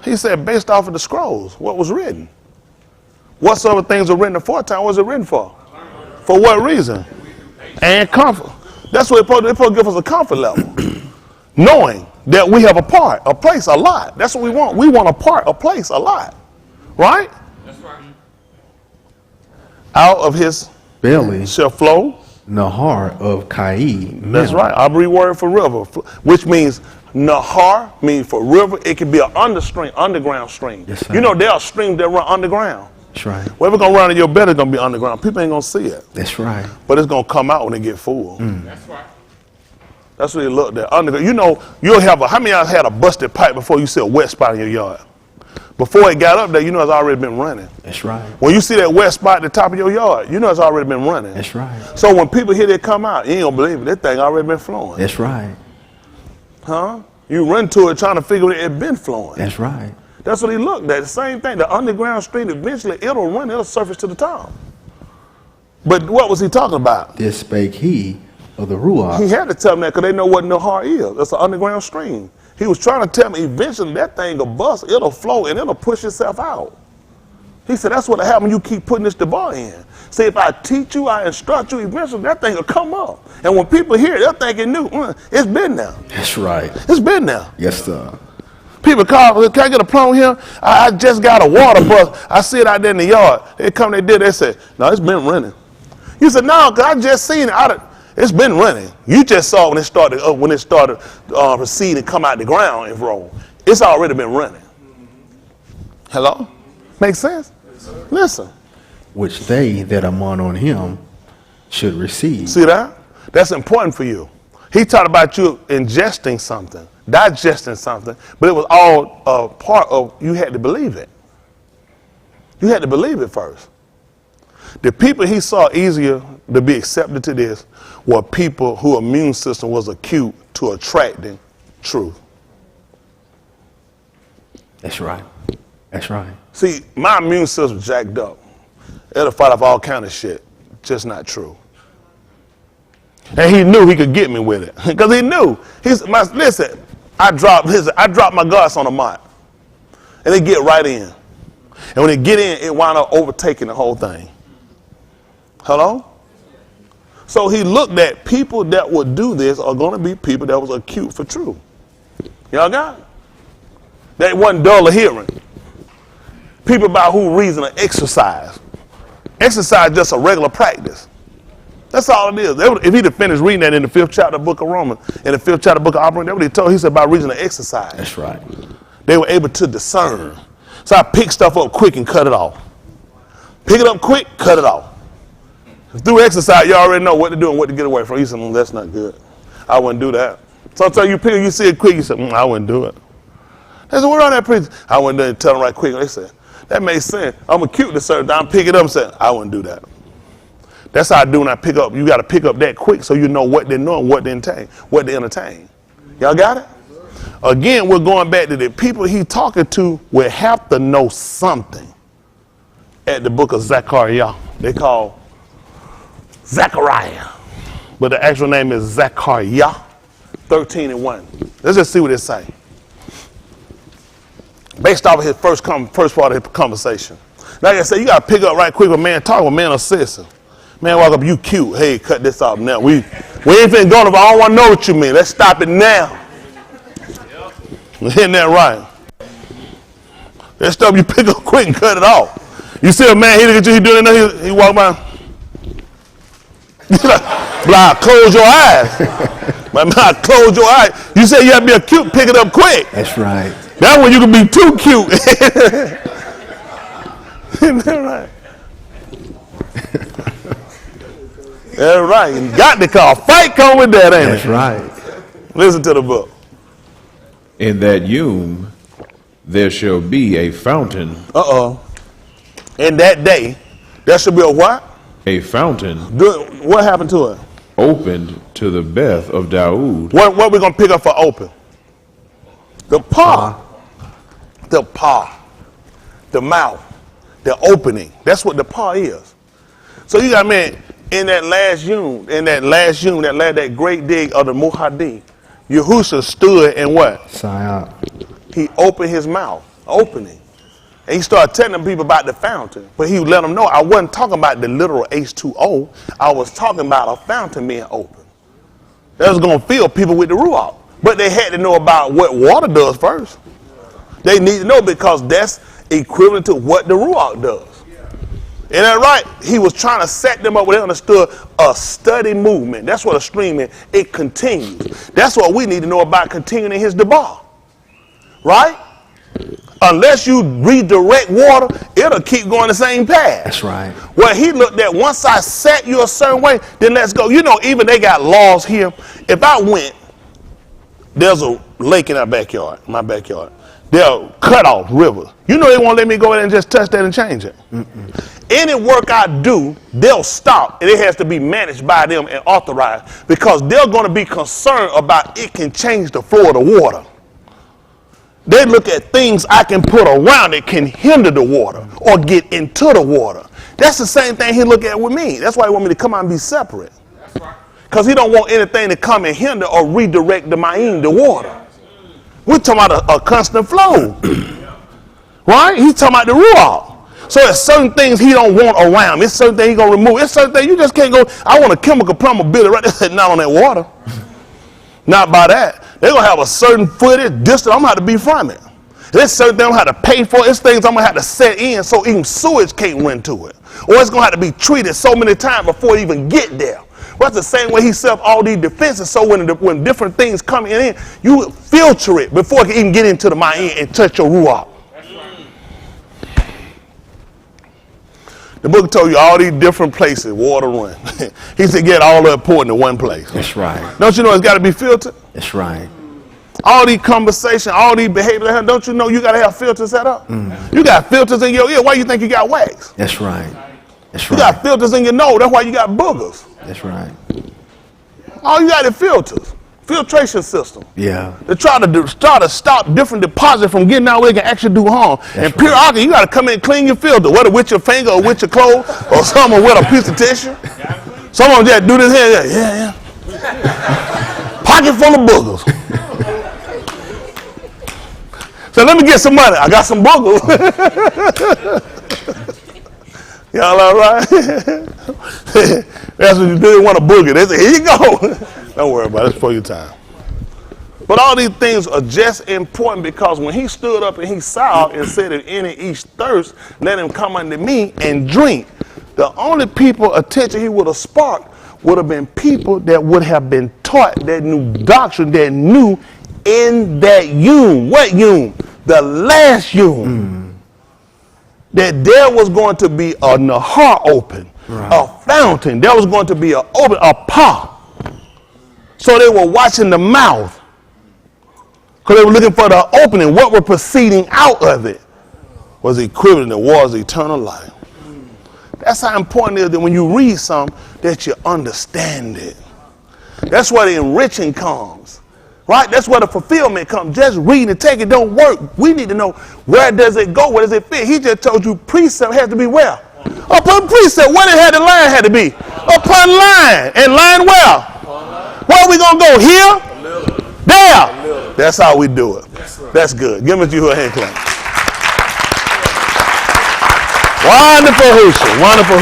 He said, based off of the scrolls, what was written. Whatsoever things were written aforetime, what was it written for? For what reason? And comfort. That's what it's supposed to give us a comfort level. Knowing that we have a part, a place, a lot. That's what we want. We want a part, a place, a lot. Right?
That's right.
Out of his
belly,
shall flow.
Nahar of Kai.
That's right. Abri word for river, which means Nahar means for river. It can be an underground stream.
Yes, sir.
You know there are streams that run underground.
That's right.
Whatever's gonna run in your belly is gonna be underground. People ain't gonna see it,
That's right.
but it's gonna come out when it get full.
That's right.
That's what it looked at. Underground. You know, you'll have how many of y'all had a busted pipe before you see a wet spot in your yard? Before it got up there, you know it's already been running.
That's right.
When you see that wet spot at the top of your yard, you know it's already been running.
That's right.
So when people hear it come out, you ain't gonna believe it. That thing already been flowing.
That's right.
Huh? You run to it trying to figure it had been flowing.
That's right.
That's what he looked at. The same thing. The underground stream, eventually it'll run, it'll surface to the top. But what was he talking about?
This spake he of the
He
Ruach,
had to tell them that because they know what Nahar is. That's an underground stream. He was trying to tell me eventually that thing will bust, it'll flow, and it'll push itself out. He said that's what'll happen when you keep putting this debar in. See, if I teach you, I instruct you, eventually that thing will come up. And when people hear it, they'll think it new. It's been there.
That's right.
It's been there.
Yes, sir.
People call, can I get a plumb here? I just got a water bust. I see it out there in the yard. They come, they did, they said, no, it's been running. You said, no, because I just seen it. It's been running. You just saw when it started recede and come out the ground and roll. It's already been running. Hello? Make sense? Listen.
which they that are born on him should receive.
See that? That's important for you. He talked about you ingesting something, digesting something, but it was all a part of, you had to believe it. You had to believe it first. The people he saw easier to be accepted to this were people whose immune system was acute to attracting truth.
That's right. That's right.
See, my immune system jacked up. It'll fight off all kind of shit. Just not true. And he knew he could get me with it. Because he knew. Listen, I dropped my guards on the mott. And they get right in. And when they get in, it wound up overtaking the whole thing. Hello? So he looked at people that would do this are going to be people that was acute for truth. Y'all got it? That wasn't dull of hearing. People about who reason of exercise. Exercise is just a regular practice. That's all it is. If he'd have finished reading that in the 5th chapter of the book of Romans, in the 5th chapter of the book of Operating, that's what he told. He said about reason of exercise.
That's right.
They were able to discern. So I pick stuff up quick and cut it off. Pick it up quick, cut it off. Through exercise, you already know what to do and what to get away from. You said, that's not good. I wouldn't do that. Sometimes you see it quick, you say, I wouldn't do it. They said, what on that preacher? I wouldn't do it, tell them right quick. They said, that makes sense. I'm acute to certain time, pick it up and say, I wouldn't do that. That's how I do when I pick up. You got to pick up that quick so you know what they know and what they entertain. Y'all got it? Again, we're going back to the people he talking to will have to know something at the book of Zechariah. They call Zechariah. But the actual name is Zechariah 13:1. Let's just see what it say. Based off of his first part of his conversation. Like I said, you got to pick up right quick with man talking with man or citizen. Man walk up, you cute. Hey, cut this off now. We ain't finna go if I don't want to know what you mean. Let's stop it now. Isn't that right? That stuff you pick up quick and cut it off. You see a man, he look at you, he doing it, he walk by. Blah, close your eyes. My man, close your eyes. You say you have to be a cute, pick it up quick.
That's right.
That one you can be too cute. Isn't that right? That's right. You got to call. Fight come with that, ain't
That's
it?
right.
Listen to the book.
In that Yom there shall be a fountain.
In that day, there should be a what?
A fountain
What happened to it?
opened to the Beth of Daoud.
What we going to pick up for open? The paw. The paw. The mouth. The opening. That's what the paw is. So you got, man, in that last Yom, that great day of the Muhaddin, Yahusha stood and what? He opened his mouth, opening. And he started telling them people about the fountain. But he let them know I wasn't talking about the literal H2O. I was talking about a fountain being open. That was going to fill people with the Ruach. But they had to know about what water does first. They need to know because that's equivalent to what the Ruach does. Isn't that right? He was trying to set them up where they understood a steady movement. That's what a stream is. It continues. That's what we need to know about continuing in his debar. Right? Unless you redirect water, it'll keep going the same path.
That's right.
Well, he looked at once I set you a certain way, then let's go. You know, even they got laws here. If I went, there's a lake in our backyard, my backyard. They'll cut off rivers. You know they won't let me go in and just touch that and change it. Any work I do, they'll stop. And it has to be managed by them and authorized because they're going to be concerned about it can change the flow of the water. They look at things I can put around it can hinder the water or get into the water. That's the same thing he look at with me. That's why he want me to come out and be separate. Because he don't want anything to come and hinder or redirect the ma'im, the water. We're talking about a constant flow. Right? He's talking about the ruach. So there's certain things he don't want around. It's certain things he's going to remove. It's certain things you just can't go, I want a chemical plumber build it right there. Not on that water. Not by that. They're going to have a certain footage, distance I'm going to have to be from it. There's certain things I'm going to have to pay for. It's things I'm going to have to set in so even sewage can't run to it. Or it's going to have to be treated so many times before it even get there. Well, that's the same way he set up all these defenses. So when different things come in, you filter it before it can even get into the ma'in and touch your ruach. The book told you all these different places water run. He said get all the important in one place.
That's right.
Don't you know it's got to be filtered?
That's right.
All these conversations, all these behaviors, don't you know you got to have filters set up? You got filters in your ear. Why you think you got wax?
That's right. That's
You
right.
got filters in your nose. That's why you got boogers.
That's right.
All you got is filters. Filtration system.
Yeah.
To try to stop different deposits from getting out where it can actually do harm. And periodically, you got to come in and clean your filter, whether with your finger or with your clothes, or someone with a piece of tissue. Someone just do this here, yeah. Pocket full of boogers. So let me get some money. I got some boogers. Y'all all right? That's what you do. They want a booger. They say, here you go. Don't worry about it. It's for your time. But all these things are just important because when he stood up and he saw and said, if any each thirst, let him come unto me and drink. The only people attention he would have sparked would have been people that would have been taught that new doctrine, that knew in that yom. What yom? The last yom. That there was going to be a nahar open, a fountain. There was going to be a pa. So they were watching the mouth. Because they were looking for the opening. What were proceeding out of it was equivalent to was eternal life. That's how important it is that when you read something, that you understand it. That's where the enriching comes. Right? That's where the fulfillment comes. Just reading and taking don't work. We need to know, where does it go? Where does it fit? He just told you precept has to be where? Upon precept. Where did the line have to be? Upon line. And line where? Where are we going to go? Here? There. That's how we do it. That's good. Give me to you a hand clap. Wonderful Husha. Wonderful